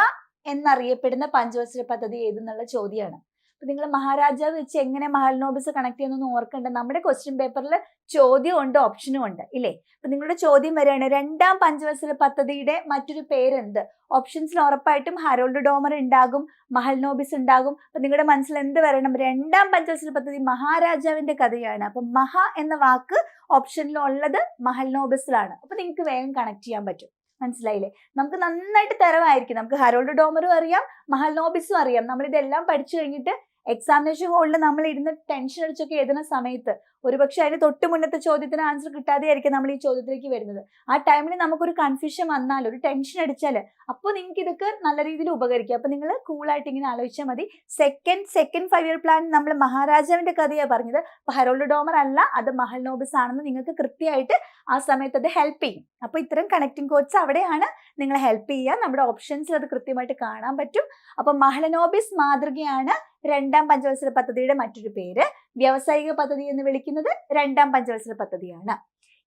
എന്നറിയപ്പെടുന്ന പഞ്ചവത്സര പദ്ധതി ഏതെന്നുള്ള ചോദ്യമാണ്. അപ്പൊ നിങ്ങൾ മഹാരാജാവ് വെച്ച് എങ്ങനെ മഹലനോബിസ് കണക്ട് ചെയ്യുന്നു ഓർക്കേണ്ട. നമ്മുടെ ക്വസ്റ്റ്യൻ പേപ്പറിൽ ചോദ്യം ഉണ്ട്, ഓപ്ഷനും ഉണ്ട് ഇല്ലേ. അപ്പൊ നിങ്ങളുടെ ചോദ്യം വരികയാണ്, രണ്ടാം പഞ്ചവത്സര പദ്ധതിയുടെ മറ്റൊരു പേരെന്ത്? ഓപ്ഷൻസിൽ ഉറപ്പായിട്ടും ഹരോൾഡ് ഡോമർ ഉണ്ടാകും, മഹലനോബിസ് ഉണ്ടാകും. അപ്പൊ നിങ്ങളുടെ മനസ്സിൽ എന്ത് വരണം? രണ്ടാം പഞ്ചവത്സര പദ്ധതി മഹാരാജാവിന്റെ കഥയാണ്. അപ്പൊ മഹ എന്ന വാക്ക് ഓപ്ഷനിൽ ഉള്ളത് മഹലനോബിസിലാണ്. അപ്പൊ നിങ്ങൾക്ക് വേഗം കണക്ട് ചെയ്യാൻ പറ്റും. മനസ്സിലായില്ലേ? നമുക്ക് നന്നായിട്ട് തരവായിരിക്കും. നമുക്ക് ഹരോൾഡ് ഡോമറും അറിയാം, മഹലനോബിസും അറിയാം. നമ്മൾ ഇതെല്ലാം പഠിച്ചു കഴിഞ്ഞിട്ട് എക്സാമിനേഷൻ ഹോളിൽ നമ്മൾ ഇരുന്ന് ടെൻഷൻ അടിച്ചൊക്കെ എഴുതുന്ന സമയത്ത് ഒരുപക്ഷെ അതിന് തൊട്ട് മുന്നത്തെ ചോദ്യത്തിന് ആൻസർ കിട്ടാതെ ആയിരിക്കും നമ്മൾ ഈ ചോദ്യത്തിലേക്ക് വരുന്നത്. ആ ടൈമിൽ നമുക്കൊരു കൺഫ്യൂഷൻ വന്നാൽ, ഒരു ടെൻഷൻ അടിച്ചാൽ, അപ്പോൾ നിങ്ങൾക്ക് ഇതൊക്കെ നല്ല രീതിയിൽ ഉപകരിക്കും. അപ്പൊ നിങ്ങൾ കൂളായിട്ട് ഇങ്ങനെ ആലോചിച്ചാൽ മതി. സെക്കൻഡ് 5 ഇയർ പ്ലാൻ നമ്മൾ മഹാരാജാവിന്റെ കഥയാണ് പറഞ്ഞത്. അപ്പൊ ഹരോൾഡ് ഡോമർ അല്ല, അത് മഹലനോബിസ് ആണെന്ന് നിങ്ങൾക്ക് കൃത്യമായിട്ട് ആ സമയത്ത് അത് ഹെൽപ്പ് ചെയ്യും. അപ്പൊ ഇത്തരം കണക്റ്റിംഗ് കോഡ്സ് അവിടെയാണ് നിങ്ങളെ ഹെൽപ്പ് ചെയ്യുക. നമ്മുടെ ഓപ്ഷൻസിൽ അത് കൃത്യമായിട്ട് കാണാൻ പറ്റും. അപ്പൊ മഹലനോബിസ് മാതൃകയാണ് രണ്ടാം പഞ്ചവത്സര പദ്ധതിയുടെ മറ്റൊരു പേര്. വ്യാവസായിക പദ്ധതി എന്ന് വിളിക്കുന്നത് രണ്ടാം പഞ്ചവത്സര പദ്ധതിയാണ്.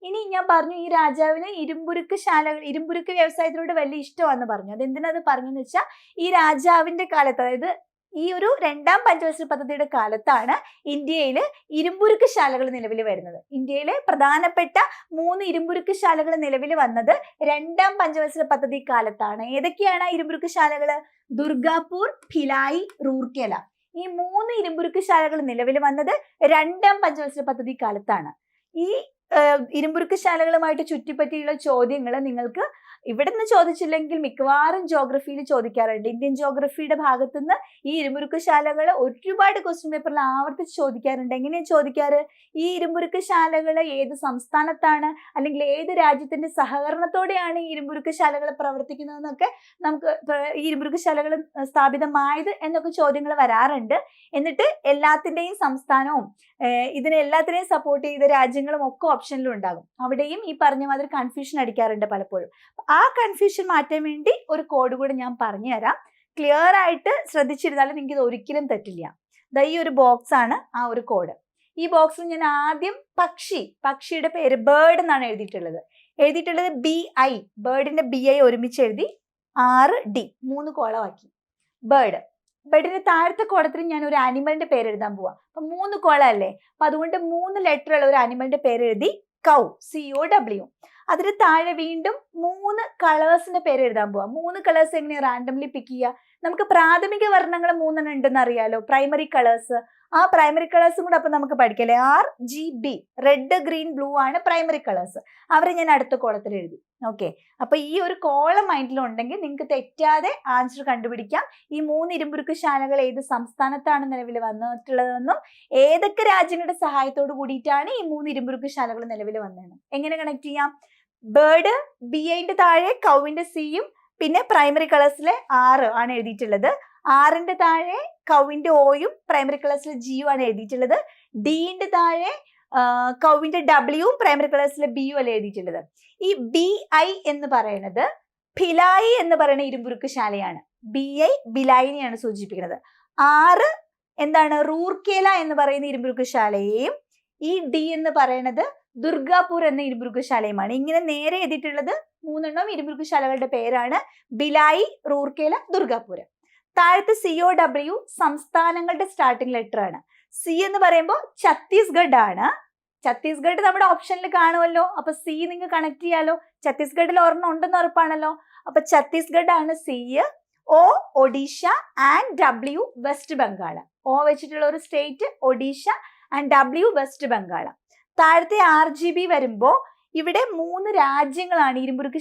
ഇനി ഞാൻ പറഞ്ഞു ഈ രാജാവിന് ഇരുമ്പുരുക്ക് ശാലകൾ, ഇരുമ്പുരുക്ക് വ്യവസായത്തിനോട് വലിയ ഇഷ്ടമാണെന്ന് പറഞ്ഞു. അതെന്തിനത് പറഞ്ഞെന്ന് വെച്ചാൽ ഈ രാജാവിന്റെ കാലത്ത്, അതായത് ഈ ഒരു രണ്ടാം പഞ്ചവത്സര പദ്ധതിയുടെ കാലത്താണ് ഇന്ത്യയിൽ ഇരുമ്പുരുക്ക് ശാലകൾ നിലവിൽ വരുന്നത്. ഇന്ത്യയിലെ പ്രധാനപ്പെട്ട 3 ഇരുമ്പുരുക്ക് ശാലകൾ നിലവിൽ വന്നത് രണ്ടാം പഞ്ചവത്സര പദ്ധതി കാലത്താണ്. ഏതൊക്കെയാണ് ഇരുമ്പുരുക്ക് ശാലകൾ? ദുർഗാപൂർ, ഭിലായി, റൂർക്കേല. ഈ 3 ഇരുമ്പുരുക്ക് ശാലകൾ നിലവിൽ വന്നത് രണ്ടാം പഞ്ചവത്സര പദ്ധതി കാലത്താണ്. ഈ ഇരുമ്പുരുക്ക് ശാലകളുമായിട്ട് ചുറ്റിപ്പറ്റിയുള്ള ചോദ്യങ്ങൾ നിങ്ങൾക്ക് ഇവിടെ നിന്ന് ചോദിച്ചില്ലെങ്കിൽ മിക്കവാറും ജോഗ്രഫിയിൽ ചോദിക്കാറുണ്ട്. ഇന്ത്യൻ ജോഗ്രഫിയുടെ ഭാഗത്തുനിന്ന് ഈ ഇരുമ്പുരുക്ക് ശാലകൾ ഒരുപാട് ക്വസ്റ്റ്യൻ പേപ്പറിൽ ആവർത്തിച്ച് ചോദിക്കാറുണ്ട്. എങ്ങനെയാണ് ചോദിക്കാറ്? ഈ ഇരുമ്പുരുക്ക് ശാലകൾ ഏത് സംസ്ഥാനത്താണ്, അല്ലെങ്കിൽ ഏത് രാജ്യത്തിന്റെ സഹകരണത്തോടെയാണ് ഈ ഇരുമ്പുരുക്ക് ശാലകൾ പ്രവർത്തിക്കുന്നതെന്നൊക്കെ നമുക്ക്, ഈ ഇരുമ്പുരുക്ക് ശാലകൾ സ്ഥാപിതമായത് എന്നൊക്കെ ചോദ്യങ്ങൾ വരാറുണ്ട്. എന്നിട്ട് എല്ലാത്തിന്റെയും സംസ്ഥാനവും ഇതിനെല്ലാത്തിനെയും സപ്പോർട്ട് ചെയ്ത രാജ്യങ്ങളും ഒക്കെ ഓപ്ഷനിലും ഉണ്ടാകും. അവിടെയും ഈ പറഞ്ഞ മാതിരി കൺഫ്യൂഷൻ അടിക്കാറുണ്ട് പലപ്പോഴും. ആ കൺഫ്യൂഷൻ മാറ്റാൻ വേണ്ടി ഒരു കോഡ് കൂടെ ഞാൻ പറഞ്ഞു തരാം. ക്ലിയർ ആയിട്ട് ശ്രദ്ധിച്ചിരുന്നാലും നിങ്ങൾക്ക് ഇത് ഒരിക്കലും തെറ്റില്ല. ഈ ഒരു ബോക്സ് ആണ് ആ ഒരു കോഡ്. ഈ ബോക്സിൽ ഞാൻ ആദ്യം പക്ഷിയുടെ പേര് ബേർഡ് എന്നാണ് എഴുതിയിട്ടുള്ളത്. BI, ബേർഡിന്റെ BI ഒരുമിച്ച് എഴുതി 6D 3 കോളമാക്കി. ബേർഡിന്റെ താഴത്തെ കോളത്തിൽ ഞാൻ ഒരു ആനിമലിന്റെ പേര് എഴുതാൻ പോവാ. അപ്പൊ 3 കോളം അല്ലേ, അപ്പൊ അതുകൊണ്ട് 3 ലെറ്റർ ഉള്ള ഒരു ആനിമലിന്റെ പേര് എഴുതി, കൗ, COW. അതിന് താഴെ വീണ്ടും 3 കളേഴ്സിന്റെ പേര് എഴുതാൻ പോവാം. 3 കളേഴ്സ് എങ്ങനെയാ റാൻഡംലി പിക്ക് ചെയ്യുക? നമുക്ക് പ്രാഥമിക വർണ്ണങ്ങൾ 3 ഉണ്ടെന്ന് അറിയാലോ, പ്രൈമറി കളേഴ്സ്. ആ പ്രൈമറി കളേഴ്സും കൂടെ അപ്പൊ നമുക്ക് പഠിക്കല്ലേ. RGB, റെഡ്, ഗ്രീൻ, ബ്ലൂ ആണ് പ്രൈമറി കളേഴ്സ്. അവരെ ഞാൻ അടുത്ത കോളത്തിൽ എഴുതി. ഓക്കെ, അപ്പൊ ഈ ഒരു കോളം മൈൻഡിലുണ്ടെങ്കിൽ നിങ്ങൾക്ക് തെറ്റാതെ ആൻസർ കണ്ടുപിടിക്കാം. ഈ 3 ഇരുമ്പുരുക്ക് ശാലകൾ ഏത് സംസ്ഥാനത്താണ് നിലവിൽ വന്നിട്ടുള്ളതെന്നും ഏതൊക്കെ രാജ്യങ്ങളുടെ സഹായത്തോട് കൂടിയിട്ടാണ് ഈ 3 ഇരുമ്പുരുക്ക് ശാലകൾ നിലവിൽ വന്നതെന്നും എങ്ങനെ കണക്ട് ചെയ്യാം? ബേർഡ്, BIന്റെ താഴെ കൗവിന്റെ Cയും പിന്നെ പ്രൈമറി കളേഴ്സിലെ R ആണ് എഴുതിയിട്ടുള്ളത്. Rന്റെ താഴെ കൗവിന്റെ Oയും പ്രൈമറി കളേഴ്സിലെ Gയും ആണ് എഴുതിയിട്ടുള്ളത്. Dന്റെ താഴെ കൗവിന്റെ Wയും പ്രൈമറി കളേഴ്സിലെ Bയും അല്ലേ എഴുതിയിട്ടുള്ളത്. ഈ BI എന്ന് പറയുന്നത് ഭിലായി എന്ന് പറയുന്ന ഇരുമ്പുരുക്ക് ശാലയാണ്. BI ഭിലായിനെയാണ് സൂചിപ്പിക്കുന്നത്. R എന്താണ്? റൂർക്കേല എന്ന് പറയുന്ന ഇരുമ്പുരുക്ക് ശാലയെയും ഈ D എന്ന് പറയുന്നത് ദുർഗാപൂർ എന്ന ഇരുമ്പുരുക്ക് ശാലയുമാണ്. ഇങ്ങനെ നേരെ എഴുതിയിട്ടുള്ളത് 3 ഇരുമ്പുരുക്ക് ശാലകളുടെ പേരാണ്. ഭിലായി, റൂർക്കേല, ദുർഗാപൂർ. താഴത്തെ COW സംസ്ഥാനങ്ങളുടെ സ്റ്റാർട്ടിംഗ് ലെറ്റർ ആണ്. C എന്ന് പറയുമ്പോൾ ഛത്തീസ്ഗഡ് ആണ്. ഛത്തീസ്ഗഡ് നമ്മുടെ ഓപ്ഷനിൽ കാണുമല്ലോ. അപ്പൊ സി നിങ്ങൾ കണക്ട് ചെയ്യാലോ. ഛത്തീസ്ഗഡിൽ ഒരെണ്ണം ഉണ്ടെന്ന് ഉറപ്പാണല്ലോ. അപ്പൊ ഛത്തീസ്ഗഡ് ആണ് C. O Odisha and W west Bengal. O വെച്ചിട്ടുള്ള ഒരു state Odisha and W west Bengal. താഴത്തെ RGB വരുമ്പോ ഇവിടെ 3 രാജ്യങ്ങളാണ്, ഇരുമ്പുരുക്ക്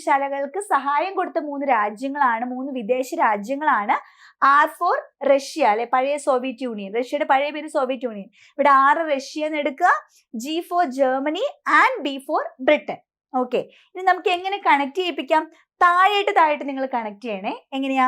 സഹായം കൊടുത്ത 3 രാജ്യങ്ങളാണ്, 3 വിദേശ രാജ്യങ്ങളാണ്. R ഫോർ റഷ്യ അല്ലെ, പഴയ സോവിയറ്റ് യൂണിയൻ, റഷ്യയുടെ പഴയ പേര് സോവിയറ്റ് യൂണിയൻ. ഇവിടെ R റഷ്യ എന്ന് എടുക്കുക, G for Germany and B for Britain. Okay, ഇനി നമുക്ക് എങ്ങനെ കണക്ട് ചെയ്യിപ്പിക്കാം? താഴേട്ട് നിങ്ങൾ കണക്ട് ചെയ്യണേ. എങ്ങനെയാ?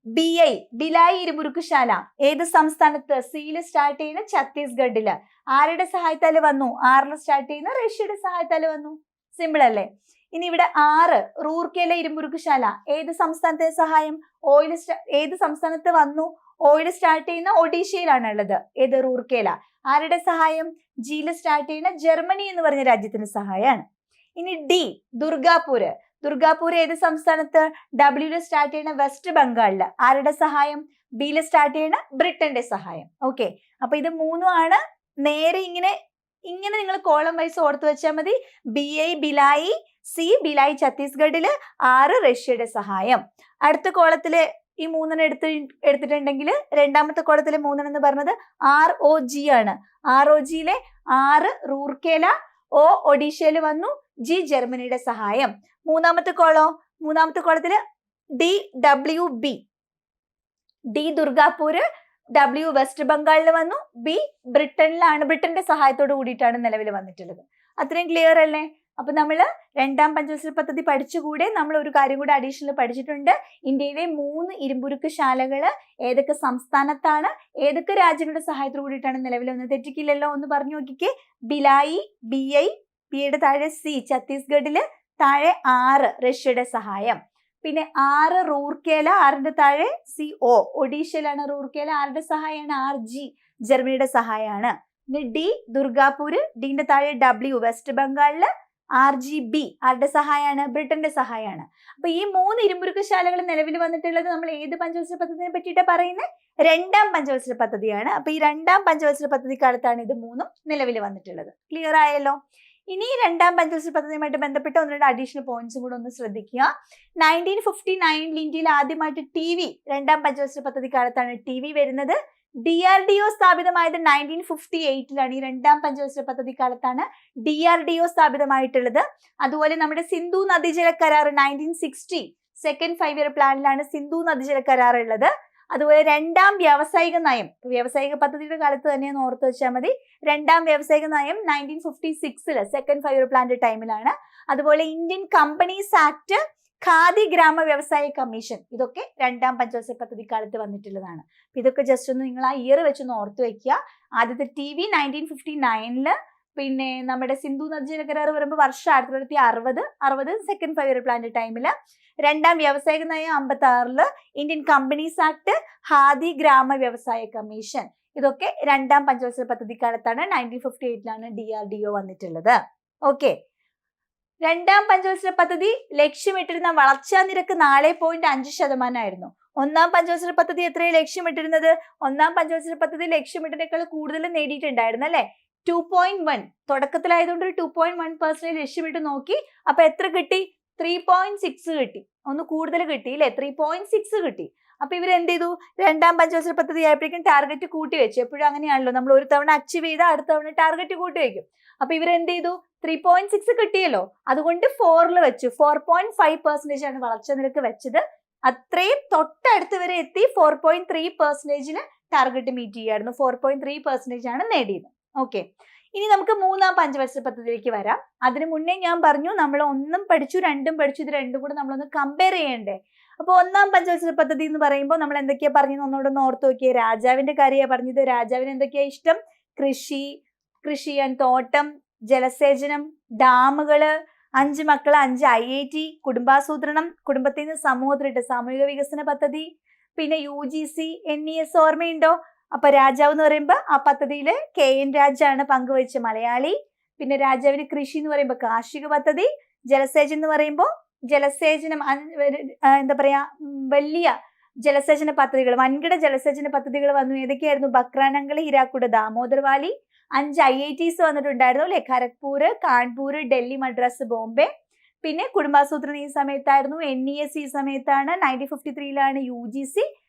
BI ബിലായി ഇരുമ്പുരുക്കുശാല ഏത് സംസ്ഥാനത്ത്? സിയിൽ സ്റ്റാർട്ട് ചെയ്യുന്ന ഛത്തീസ്ഗഡില്. ആരുടെ സഹായത്താല് വന്നു? ആറിൽ സ്റ്റാർട്ട് ചെയ്യുന്ന റഷ്യയുടെ സഹായത്താല് വന്നു. സിമ്പിൾ അല്ലേ? ഇനി ഇവിടെ 6 റൂർക്കേല ഇരുമ്പുരുക്കുശാല ഏത് സംസ്ഥാനത്തെ സഹായം? ഏത് സംസ്ഥാനത്ത് വന്നു? ഓയിൽ സ്റ്റാർട്ട് ചെയ്യുന്ന ഒഡീഷയിലാണ് ഉള്ളത്. ഏത്? റൂർക്കേല. ആരുടെ സഹായം? ജിയിൽ സ്റ്റാർട്ട് ചെയ്യുന്ന ജർമ്മനി എന്ന് പറഞ്ഞ രാജ്യത്തിന്റെ സഹായമാണ്. ഇനി D ദുർഗാപൂര്. ദുർഗാപൂർ ഏത് സംസ്ഥാനത്ത്? ഡബ്ല്യൂല് സ്റ്റാർട്ട് ചെയ്യുന്ന വെസ്റ്റ് ബംഗാളില്. ആരുടെ സഹായം? ബിയില് സ്റ്റാർട്ട് ചെയ്യുന്ന ബ്രിട്ടന്റെ സഹായം. ഓക്കെ, അപ്പൊ ഇത് 3 ആണ്. നേരെ ഇങ്ങനെ നിങ്ങൾ കോളം വൈസ് ഓർത്ത് വെച്ചാൽ മതി. BI ബിലായി, C ബിലായി ഛത്തീസ്ഗഡില്, 6 റഷ്യയുടെ സഹായം. അടുത്ത കോളത്തില് ഈ 3 എടുത്തിട്ടുണ്ടെങ്കിൽ രണ്ടാമത്തെ കോളത്തിലെ 3 എന്ന് പറഞ്ഞത് ROG ആണ്. ROGയിലെ 6 റൂർക്കേല, O ഒഡീഷയിൽ വന്നു, G ജർമ്മനിയുടെ സഹായം. മൂന്നാമത്തെ കോളത്തില് DWB. D ദുർഗാപൂര്, W വെസ്റ്റ് ബംഗാളിൽ വന്നു, B ബ്രിട്ടനിലാണ്. ബ്രിട്ടന്റെ സഹായത്തോട് കൂടിയിട്ടാണ് നിലവിൽ വന്നിട്ടുള്ളത്. അത്രയും ക്ലിയർ അല്ലേ? അപ്പൊ നമ്മള് രണ്ടാം പഞ്ചവത്സര പദ്ധതി പഠിച്ചുകൂടെ നമ്മൾ ഒരു കാര്യം കൂടെ അഡീഷണൽ പഠിച്ചിട്ടുണ്ട്. ഇന്ത്യയിലെ 3 ഇരുമ്പുരുക്ക് ശാലകള് ഏതൊക്കെ സംസ്ഥാനത്താണ്, ഏതൊക്കെ രാജ്യങ്ങളുടെ സഹായത്തോട് കൂടിയിട്ടാണ് നിലവിൽ വന്നത്? തെറ്റിക്കില്ലല്ലോ, ഒന്ന് പറഞ്ഞു നോക്കിക്കേ. ബിലായി BI, ബിയുടെ താഴെ C ഛത്തീസ്ഗഡില്, താഴെ 6 റഷ്യയുടെ സഹായം. പിന്നെ 6 റൂർക്കേല, 6ന്റെ താഴെ CO ഒഡീഷയിലാണ് റൂർക്കേല. ആരുടെ സഹായമാണ്? RG ജർമ്മനിയുടെ സഹായമാണ്. പിന്നെ D ദുർഗാപൂര്, ഡിന്റെ താഴെ W വെസ്റ്റ് ബംഗാളില്, RGB ആരുടെ സഹായമാണ്? ബ്രിട്ടന്റെ സഹായമാണ്. അപ്പൊ ഈ 3 ഇരുമ്പുരുക്ക് ശാലകൾ നിലവിൽ വന്നിട്ടുള്ളത് നമ്മൾ ഏത് പഞ്ചവത്സര പദ്ധതിയെ പറ്റിയിട്ടാണ് പറയുന്നത്? രണ്ടാം പഞ്ചവത്സര പദ്ധതിയാണ്. അപ്പൊ ഈ രണ്ടാം പഞ്ചവത്സര പദ്ധതി കാലത്താണ് ഇത് 3ഉം നിലവിൽ വന്നിട്ടുള്ളത്. ക്ലിയർ ആയല്ലോ? ഇനി രണ്ടാം പഞ്ചവത്സര പദ്ധതിയുമായിട്ട് ബന്ധപ്പെട്ട 1-2 അഡീഷണൽ പോയിന്റ്സും കൂടെ ഒന്ന് ശ്രദ്ധിക്കുക. 1959 ഇന്ത്യയിൽ ആദ്യമായിട്ട് TV, രണ്ടാം പഞ്ചവത്സര പദ്ധതി കാലത്താണ് TV വരുന്നത്. DRDO സ്ഥാപിതമായത് 1958ലാണ്. ഈ രണ്ടാം പഞ്ചവത്സര പദ്ധതി കാലത്താണ് DRDO സ്ഥാപിതമായിട്ടുള്ളത്. അതുപോലെ നമ്മുടെ സിന്ധു നദീജല കരാർ 1960 സെക്കൻഡ് 5-year പ്ലാനിലാണ് സിന്ധു നദീജല കരാർ ഉള്ളത്. അതുപോലെ രണ്ടാം വ്യാവസായിക നയം, വ്യാവസായിക പദ്ധതിയുടെ കാലത്ത് തന്നെയാണ് ഓർത്ത് വെച്ചാൽ മതി. രണ്ടാം വ്യാവസായിക നയം 1956 സെക്കൻഡ് 5-year പ്ലാന്റെ ടൈമിലാണ്. അതുപോലെ ഇന്ത്യൻ കമ്പനീസ് ആക്ട്, ഖാദി ഗ്രാമ വ്യവസായ കമ്മീഷൻ, ഇതൊക്കെ രണ്ടാം പഞ്ചവത്സര പദ്ധതി കാലത്ത് വന്നിട്ടുള്ളതാണ്. ഇതൊക്കെ ജസ്റ്റ് ഒന്ന് നിങ്ങൾ ആ ഇയർ വെച്ചൊന്ന് ഓർത്ത് വെക്കുക. ആദ്യത്തെ TV 1959, പിന്നെ നമ്മുടെ സിന്ധു നദീജല കരാർ വരുമ്പോൾ വർഷം 1960 സെക്കൻഡ് 5-year പ്ലാന്റെ ടൈമില്. രണ്ടാം വ്യാവസായിക നയം 56, ഇന്ത്യൻ കമ്പനീസ് ആക്ട്, ഖാദി ഗ്രാമ വ്യവസായ കമ്മീഷൻ, ഇതൊക്കെ രണ്ടാം പഞ്ചവത്സര പദ്ധതി കാലത്താണ്. 1958ലാണ് DRDO വന്നിട്ടുള്ളത്. ഓക്കെ, രണ്ടാം പഞ്ചവത്സര പദ്ധതി ലക്ഷ്യമിട്ടിരുന്ന വളർച്ചാ നിരക്ക് 4.5% ആയിരുന്നു. ഒന്നാം പഞ്ചവത്സര പദ്ധതി എത്രയാണ് ലക്ഷ്യമിട്ടിരുന്നത്? ഒന്നാം പഞ്ചവത്സര പദ്ധതി ലക്ഷ്യമിട്ടതിനേക്കാൾ കൂടുതൽ നേടിയിട്ടുണ്ടായിരുന്നു അല്ലെ? 2.1. തുടക്കത്തിലായതുകൊണ്ട് 2.1% ലക്ഷ്യമിട്ട് നോക്കി. അപ്പൊ എത്ര കിട്ടി? 3.6 കിട്ടി. ഒന്ന് കൂടുതൽ കിട്ടി അല്ലെ? 3.6 കിട്ടി. അപ്പൊ ഇവർ എന്ത് ചെയ്തു? രണ്ടാം പഞ്ചവത്സര പദ്ധതി ആയപ്പോഴേക്കും ടാർഗറ്റ് കൂട്ടി വെച്ചു. എപ്പോഴും അങ്ങനെയാണല്ലോ, നമ്മൾ ഒരു തവണ അച്ചീവ് ചെയ്താൽ അടുത്ത തവണ ടാർഗറ്റ് കൂട്ടി വെക്കും. അപ്പൊ ഇവർ എന്ത് ചെയ്തു? 3.6 കിട്ടിയല്ലോ, അതുകൊണ്ട് 4ൽ വെച്ചു. 4.5% ആണ് വളർച്ചാ നിരക്ക് വെച്ചത്. അത്രയും തൊട്ടടുത്ത് വരെ എത്തി. 4.3%-ന് ടാർഗറ്റ് മീറ്റ് ചെയ്യായിരുന്നു. 4.3% ആണ് നേടിയത്. ഓക്കെ, ഇനി നമുക്ക് മൂന്നാം പഞ്ചവത്സര പദ്ധതിയിലേക്ക് വരാം. അതിനു മുന്നേ ഞാൻ പറഞ്ഞു നമ്മൾ 1ഉം പഠിച്ചു 2ഉം പഠിച്ചു. ഇത് രണ്ടും കൂടെ നമ്മളൊന്ന് കമ്പയർ ചെയ്യണ്ടേ? അപ്പൊ ഒന്നാം പഞ്ചവത്സര പദ്ധതി എന്ന് പറയുമ്പോൾ നമ്മൾ എന്തൊക്കെയാ പറഞ്ഞത്? ഒന്നോടൊന്ന് ഓർത്ത് നോക്കിയേ. രാജാവിന്റെ കാര്യമാണ് പറഞ്ഞത്. രാജാവിന് എന്തൊക്കെയാ ഇഷ്ടം? കൃഷി ആൻഡ് തോട്ടം, ജലസേചനം, ഡാമുകള്, 5 മക്കള്, 5 IIT, കുടുംബാസൂത്രണം, കുടുംബത്തിൽ നിന്ന് സമൂഹത്തിലിട്ട് സാമൂഹിക വികസന പദ്ധതി, പിന്നെ UGC, NES ഓർമ്മയുണ്ടോ? അപ്പൊ രാജാവ് എന്ന് പറയുമ്പോ ആ പദ്ധതിയില് KN രാജാണ് പങ്കുവച്ച മലയാളി. പിന്നെ രാജാവിന് കൃഷി എന്ന് പറയുമ്പോൾ കാർഷിക പദ്ധതി, ജലസേചനം എന്ന് പറയുമ്പോൾ ജലസേചനം, എന്താ പറയാ, വലിയ ജലസേചന പദ്ധതികൾ, വൻകിട ജലസേചന പദ്ധതികൾ വന്നു. ഏതൊക്കെയായിരുന്നു? ബക്രാനംഗൽ, ഹിരാക്കുഡ്, ദാമോദർ വാലി. 5 IITs വന്നിട്ടുണ്ടായിരുന്നു അല്ലെ, ഖരഗ്പൂർ, കാൺപൂർ, ഡൽഹി, മദ്രാസ്, ബോംബെ. പിന്നെ കുടുംബാസൂത്രണം ഈ സമയത്തായിരുന്നു. NES ഈ സമയത്താണ്. 1953 UGC.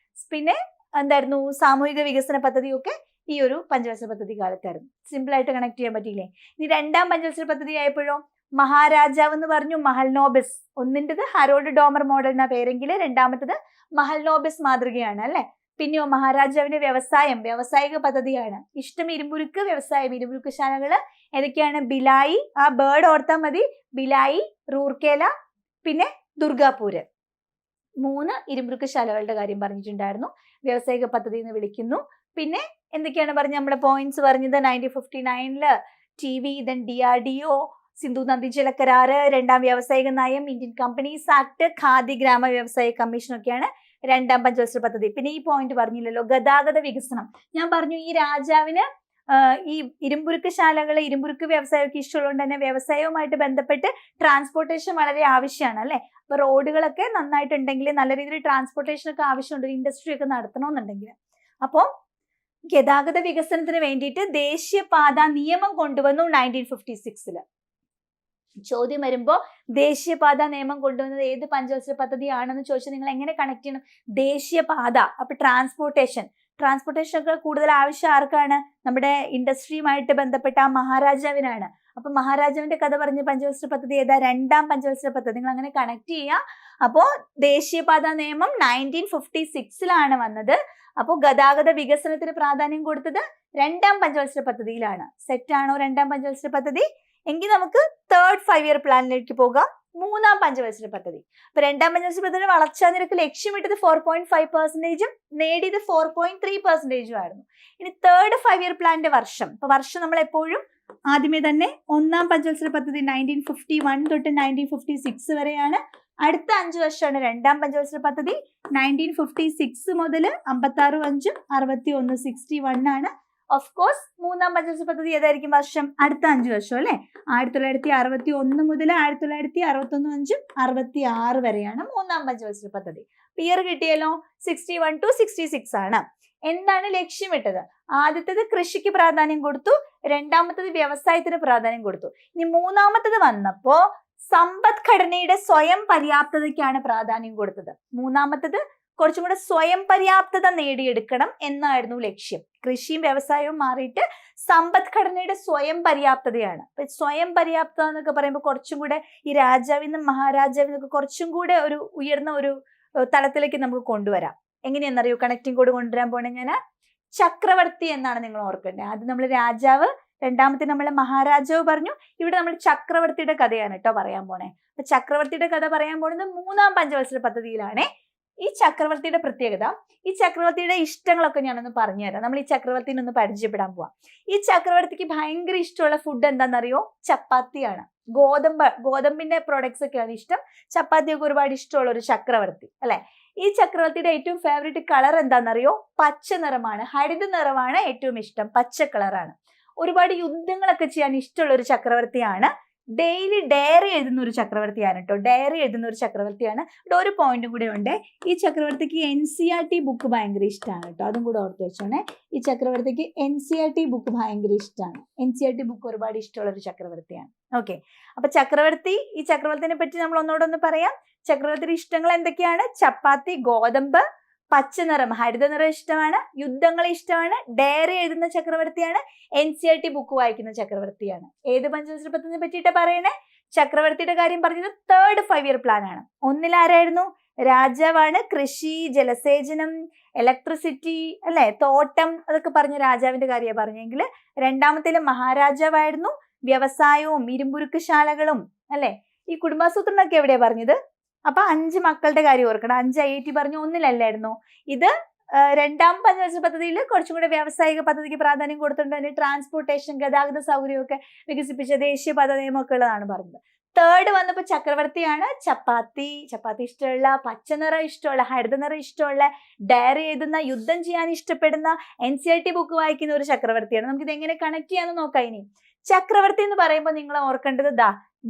പിന്നെ എന്തായിരുന്നു? സാമൂഹിക വികസന പദ്ധതിയൊക്കെ ഈ ഒരു പഞ്ചവത്സര പദ്ധതി കാലത്തായിരുന്നു. സിമ്പിൾ ആയിട്ട് കണക്ട് ചെയ്യാൻ പറ്റിയില്ലേ? ഇനി രണ്ടാം പഞ്ചവത്സര പദ്ധതി ആയപ്പോഴോ മഹാരാജാവ് എന്ന് പറഞ്ഞു, മഹൽനോബിസ്. ഒന്നിൻ്റെത് ഹരോൾഡ് ഡോമർ മോഡൽ എന്ന പേരെങ്കിൽ രണ്ടാമത്തത് മഹൽനോബിസ് മാതൃകയാണ് അല്ലെ. പിന്നെയോ മഹാരാജാവിന്റെ വ്യാവസായിക പദ്ധതിയാണ്. ഇഷ്ടം ഇരുമ്പുരുക്ക് വ്യവസായം, ഇരുമ്പുരുക്ക് ശാലകള് ഏതൊക്കെയാണ്? ബിലായി, ആ ബേർഡ് ഓർത്താൽ മതി, ബിലായി, റൂർക്കേല, പിന്നെ ദുർഗാപൂര്. 3 ഇരുമ്പുരുക്ക് ശാലകളുടെ കാര്യം പറഞ്ഞിട്ടുണ്ടായിരുന്നു. വ്യാവസായിക പദ്ധതി എന്ന് വിളിക്കുന്നു. പിന്നെ എന്തൊക്കെയാണ് പറഞ്ഞത്? നമ്മുടെ പോയിന്റ്സ് പറഞ്ഞത് 1959 TV, then DRDO, സിന്ധു നദീജല കരാറ്, രണ്ടാം വ്യാവസായിക നയം, ഇന്ത്യൻ കമ്പനീസ് ആക്ട്, ഖാദി ഗ്രാമ വ്യവസായ കമ്മീഷൻ ഒക്കെയാണ് രണ്ടാം പഞ്ചവത്സര പദ്ധതി. പിന്നെ ഈ പോയിന്റ് പറഞ്ഞില്ലല്ലോ, ഗതാഗത വികസനം. ഞാൻ പറഞ്ഞു ഈ രാജാവിന് ഈ ഇരുമ്പുരുക്ക് ശാലകള്, ഇരുമ്പുരുക്ക് വ്യവസായമൊക്കെ ഇഷ്ടമുള്ളതുകൊണ്ട് തന്നെ വ്യവസായവുമായിട്ട് ബന്ധപ്പെട്ട് ട്രാൻസ്പോർട്ടേഷൻ വളരെ ആവശ്യമാണ് അല്ലെ. അപ്പൊ റോഡുകളൊക്കെ നന്നായിട്ടുണ്ടെങ്കിൽ, നല്ല രീതിയിൽ ട്രാൻസ്പോർട്ടേഷൻ ഒക്കെ ആവശ്യമുണ്ട് ഇൻഡസ്ട്രി ഒക്കെ നടത്തണമെന്നുണ്ടെങ്കിൽ. അപ്പോൾ ഗതാഗത വികസനത്തിന് വേണ്ടിയിട്ട് ദേശീയപാത നിയമം കൊണ്ടുവന്നു 1956. ചോദ്യം വരുമ്പോ ദേശീയപാത നിയമം കൊണ്ടുവന്നത് ഏത് പഞ്ചവത്സര പദ്ധതിയാണെന്ന് ചോദിച്ചാൽ നിങ്ങൾ എങ്ങനെ കണക്ട് ചെയ്യണം? ദേശീയപാത. അപ്പൊ ട്രാൻസ്പോർട്ടേഷൻ ഒക്കെ കൂടുതൽ ആവശ്യം ആർക്കാണ്? നമ്മുടെ ഇൻഡസ്ട്രിയുമായിട്ട് ബന്ധപ്പെട്ട ആ മഹാരാജാവിനാണ്. അപ്പൊ മഹാരാജാവിന്റെ കഥ പറഞ്ഞ പഞ്ചവത്സര പദ്ധതി ഏതാ? രണ്ടാം പഞ്ചവത്സര പദ്ധതി. നിങ്ങൾ അങ്ങനെ കണക്ട് ചെയ്യുക. അപ്പോ ദേശീയപാത നിയമം 1956 വന്നത്. അപ്പോ ഗതാഗത വികസനത്തിന് പ്രാധാന്യം കൊടുത്തത് രണ്ടാം പഞ്ചവത്സര പദ്ധതിയിലാണ്. സെറ്റാണോ രണ്ടാം പഞ്ചവത്സര പദ്ധതി? എങ്കിൽ നമുക്ക് തേർഡ് 5-year പ്ലാനിലേക്ക് പോകാം. മൂന്നാം പഞ്ചവത്സര പദ്ധതി. അപ്പൊ രണ്ടാം പഞ്ചവത്സര പദ്ധതി വളർച്ചാ നിരക്ക് ലക്ഷ്യമിട്ടത് 4.5%, നേടിയത് 4.3% ആയിരുന്നു. ഇനി തേർഡ് 5-year പ്ലാനിന്റെ വർഷം. അപ്പൊ വർഷം നമ്മൾ എപ്പോഴും ആദ്യമേ തന്നെ ഒന്നാം പഞ്ചവത്സര പദ്ധതി 1951 തൊട്ട് 1956 വരെയാണ്. അടുത്ത 5 വർഷമാണ് രണ്ടാം പഞ്ചവത്സര പദ്ധതി. 1956 മുതൽ 56, 5, 61, 61 ആണ്. ഓഫ് കോഴ്സ് മൂന്നാം പഞ്ചവത്സര പദ്ധതി ഏതായിരിക്കും വർഷം? അടുത്ത 5 വർഷം അല്ലെ. 1961 മുതൽ 1961, 5, 66 വരെയാണ് മൂന്നാം പഞ്ചവത്സര പദ്ധതി. ഇയർ കിട്ടിയല്ലോ, 61 to 66 ആണ്. എന്താണ് ലക്ഷ്യമിട്ടത്? ആദ്യത്തേത് കൃഷിക്ക് പ്രാധാന്യം കൊടുത്തു, രണ്ടാമത്തത് വ്യവസായത്തിന് പ്രാധാന്യം കൊടുത്തു. ഇനി മൂന്നാമത്തത് വന്നപ്പോ സമ്പദ്ഘടനയുടെ സ്വയം പര്യാപ്തതയ്ക്കാണ് പ്രാധാന്യം കൊടുത്തത്. മൂന്നാമത്തത് കുറച്ചും കൂടെ സ്വയം പര്യാപ്തത നേടിയെടുക്കണം എന്നായിരുന്നു ലക്ഷ്യം. കൃഷിയും വ്യവസായവും മാറിയിട്ട് സമ്പദ്ഘടനയുടെ സ്വയം പര്യാപ്തതയാണ്. സ്വയം പര്യാപ്തത എന്നൊക്കെ പറയുമ്പോൾ കുറച്ചും കൂടെ ഈ രാജാവിനും മഹാരാജാവിനൊക്കെ കുറച്ചും കൂടെ ഒരു ഉയർന്ന ഒരു തലത്തിലേക്ക് നമുക്ക് കൊണ്ടുവരാം. എങ്ങനെയെന്നറിയോ കണക്റ്റിംഗ് കോഡ് കൊണ്ടുവരാൻ പോണേ? ഞാൻ ചക്രവർത്തി എന്നാണ് നിങ്ങൾ ഓർക്കേണ്ടത്. ആദ്യം നമ്മൾ രാജാവ്, രണ്ടാമത്തെ നമ്മൾ മഹാരാജാവ് പറഞ്ഞു. ഇവിടെ നമ്മൾ ചക്രവർത്തിയുടെ കഥയാണ് കേട്ടോ പറയാൻ പോണേ. അപ്പൊ ചക്രവർത്തിയുടെ കഥ പറയാൻ പോണത് മൂന്നാം പഞ്ചവത്സര പദ്ധതിയിലാണ്. ഈ ചക്രവർത്തിയുടെ പ്രത്യേകത, ഈ ചക്രവർത്തിയുടെ ഇഷ്ടങ്ങളൊക്കെ ഞാനൊന്ന് പറഞ്ഞുതരാം. നമ്മൾ ഈ ചക്രവർത്തിനെ ഒന്ന് പരിചയപ്പെടാൻ പോവാം. ഈ ചക്രവർത്തിക്ക് ഭയങ്കര ഇഷ്ടമുള്ള ഫുഡ് എന്താണെന്നറിയോ? ചപ്പാത്തിയാണ്. ഗോതമ്പിന്റെ പ്രോഡക്ട്സ് ഒക്കെയാണ് ഇഷ്ടം. ചപ്പാത്തിയൊക്കെ ഒരുപാട് ഇഷ്ടമുള്ള ഒരു ചക്രവർത്തി അല്ലെ. ഈ ചക്രവർത്തിയുടെ ഏറ്റവും ഫേവറേറ്റ് കളർ എന്താണെന്നറിയോ? പച്ച നിറമാണ്. ഹരിത നിറമാണ് ഏറ്റവും ഇഷ്ടം, പച്ച കളറാണ്. ഒരുപാട് യുദ്ധങ്ങളൊക്കെ ചെയ്യാൻ ഇഷ്ടമുള്ള ഒരു ചക്രവർത്തിയാണ്. ഡെയിലി ഡയറി എഴുതുന്ന ഒരു ചക്രവർത്തിയാണ് കേട്ടോ. ഡയറി എഴുതുന്ന ഒരു ചക്രവർത്തിയാണ്. ഇവിടെ ഒരു പോയിന്റും കൂടെ ഉണ്ട്. ഈ ചക്രവർത്തിക്ക് NCERT ബുക്ക് ഭയങ്കര ഇഷ്ടമാണ് കേട്ടോ. അതും കൂടെ ഓർത്ത് വെച്ചോണേ. ഈ ചക്രവർത്തിക്ക് NCERT ബുക്ക് ഭയങ്കര ഇഷ്ടമാണ്. NCERT ബുക്ക് ഒരുപാട് ഇഷ്ടമുള്ള ഒരു ചക്രവർത്തിയാണ്. ഓക്കെ. അപ്പൊ ഈ ചക്രവർത്തിനെ പറ്റി നമ്മൾ ഒന്നോടൊന്ന് പറയാം. ചക്രവർത്തിയുടെ ഇഷ്ടങ്ങൾ എന്തൊക്കെയാണ്? ചപ്പാത്തി, ഗോതമ്പ്, പച്ച നിറം, ഹരിത നിറം ഇഷ്ടമാണ്, യുദ്ധങ്ങൾ ഇഷ്ടമാണ്, ഡയറി എഴുതുന്ന ചക്രവർത്തിയാണ്, NCERT ബുക്ക് വായിക്കുന്ന ചക്രവർത്തിയാണ്. ഏത് പഞ്ചവത്സര പദ്ധതിയെ പറ്റിയിട്ട് പറയണേ? ചക്രവർത്തിയുടെ കാര്യം പറഞ്ഞത് തേർഡ് 5-year പ്ലാൻ ആണ്. ഒന്നിലാരായിരുന്നു? രാജാവാണ്. കൃഷി, ജലസേചനം, ഇലക്ട്രിസിറ്റി അല്ലെ, തോട്ടം, അതൊക്കെ പറഞ്ഞ രാജാവിന്റെ കാര്യമാണ് പറഞ്ഞെങ്കിൽ, രണ്ടാമത്തേല് മഹാരാജാവായിരുന്നു. വ്യവസായവും ഇരുമ്പുരുക്ക് ശാലകളും അല്ലെ. ഈ കുടുംബാസൂത്രണമൊക്കെ എവിടെയാ പറഞ്ഞത്? അപ്പൊ 5 മക്കളുടെ കാര്യം ഓർക്കണം. 5 IIT പറഞ്ഞു, ഒന്നിലല്ലായിരുന്നു. ഇത് രണ്ടാം പഞ്ചവത്സര പദ്ധതിയിൽ കുറച്ചും കൂടെ വ്യാവസായിക പദ്ധതിക്ക് പ്രാധാന്യം കൊടുത്തിട്ടുണ്ട്. അതിന് ട്രാൻസ്പോർട്ടേഷൻ, ഗതാഗത സൗകര്യമൊക്കെ വികസിപ്പിച്ച ദേശീയപാത നിയമമൊക്കെ ഉള്ളതാണ് പറഞ്ഞത്. തേർഡ് വന്നപ്പോ ചക്രവർത്തിയാണ്. ചപ്പാത്തി ഇഷ്ടമുള്ള, പച്ച നിറം ഇഷ്ടമുള്ള, ഹരിത നിറം ഇഷ്ടമുള്ള, ഡയറി എഴുതുന്ന, യുദ്ധം ചെയ്യാൻ ഇഷ്ടപ്പെടുന്ന, NCERT ബുക്ക് വായിക്കുന്ന ഒരു ചക്രവർത്തിയാണ്. നമുക്കിത് എങ്ങനെ കണക്ട് ചെയ്യാന്ന് നോക്കാം. ഇനി ചക്രവർത്തി എന്ന് പറയുമ്പോൾ നിങ്ങൾ ഓർക്കേണ്ടത്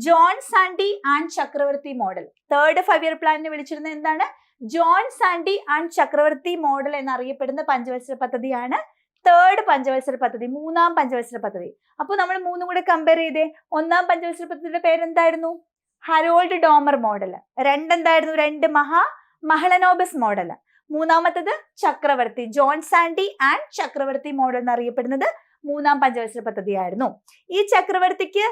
ജോൺ സാൻഡി ആൻഡ് ചക്രവർത്തി മോഡൽ. തേർഡ് 5-year പ്ലാനിനെ വിളിച്ചിരുന്നത് എന്താണ്? ജോൺ സാൻഡി ആൻഡ് ചക്രവർത്തി മോഡൽ എന്നറിയപ്പെടുന്ന പഞ്ചവത്സര പദ്ധതിയാണ് തേർഡ് പഞ്ചവത്സര പദ്ധതി, മൂന്നാം പഞ്ചവത്സര പദ്ധതി. അപ്പൊ നമ്മൾ മൂന്നും കൂടെ കമ്പയർ ചെയ്തേ. ഒന്നാം പഞ്ചവത്സര പദ്ധതിയുടെ പേരെന്തായിരുന്നു? Harold Domar model. രണ്ട് മഹളനോബിസ് മോഡൽ. മൂന്നാമത്തത് ചക്രവർത്തി, ജോൺ സാൻഡി ആൻഡ് ചക്രവർത്തി മോഡൽ എന്നറിയപ്പെടുന്നത് മൂന്നാം പഞ്ചവത്സര പദ്ധതിയായിരുന്നു. ഈ ചക്രവർത്തിക്ക്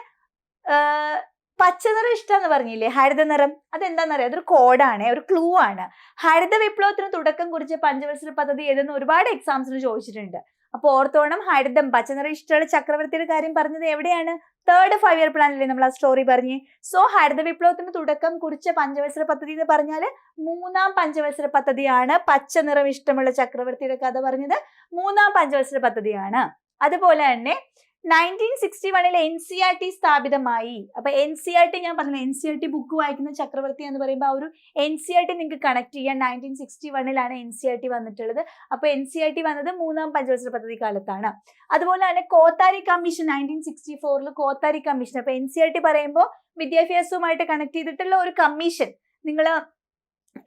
പച്ചനിറം ഇഷ്ടമെന്ന് പറഞ്ഞില്ലേ, ഹരിത നിറം. അതെന്താണെന്നറിയാം, അതൊരു കോഡാണ്, ഒരു ക്ലൂ ആണ്. ഹരിത വിപ്ലവത്തിന് തുടക്കം കുറിച്ച പഞ്ചവത്സര പദ്ധതി ഏതെന്ന് ഒരുപാട് എക്സാംസിന് ചോദിച്ചിട്ടുണ്ട്. അപ്പൊ ഓർത്തോണം, ഹരിതം പച്ചനിറം ഇഷ്ടമുള്ള ചക്രവർത്തിയുടെ കാര്യം പറഞ്ഞത് എവിടെയാണ്? തേർഡ് 5 ഇയർ പ്ലാനിലെ നമ്മൾ ആ സ്റ്റോറി പറഞ്ഞേ. സോ ഹരിത വിപ്ലവത്തിന് തുടക്കം കുറിച്ച പഞ്ചവത്സര പദ്ധതി എന്ന് പറഞ്ഞാൽ മൂന്നാം പഞ്ചവത്സര പദ്ധതിയാണ്. പച്ച നിറം ഇഷ്ടമുള്ള ചക്രവർത്തിയുടെ കഥ പറഞ്ഞത് മൂന്നാം പഞ്ചവത്സര പദ്ധതിയാണ്. അതുപോലെ തന്നെ 1961 NCERT സ്ഥാപിതമായി. അപ്പൊ NCERT ഞാൻ പറഞ്ഞു, NCERT ബുക്ക് വായിക്കുന്ന ചക്രവർത്തി എന്ന് പറയുമ്പോൾ ആ ഒരു NCERT നിങ്ങൾക്ക് കണക്ട് ചെയ്യാൻ 1961 NCERT വന്നിട്ടുള്ളത്. അപ്പൊ NCERT വന്നത് മൂന്നാം പഞ്ചവത്സര പദ്ധതി കാലത്താണ്. അതുപോലെ തന്നെ കോത്താരി കമ്മീഷൻ 1964 കോത്താരി കമ്മീഷൻ. അപ്പൊ NCERT പറയുമ്പോൾ വിദ്യാഭ്യാസവുമായിട്ട് കണക്ട് ചെയ്തിട്ടുള്ള ഒരു കമ്മീഷൻ. നിങ്ങൾ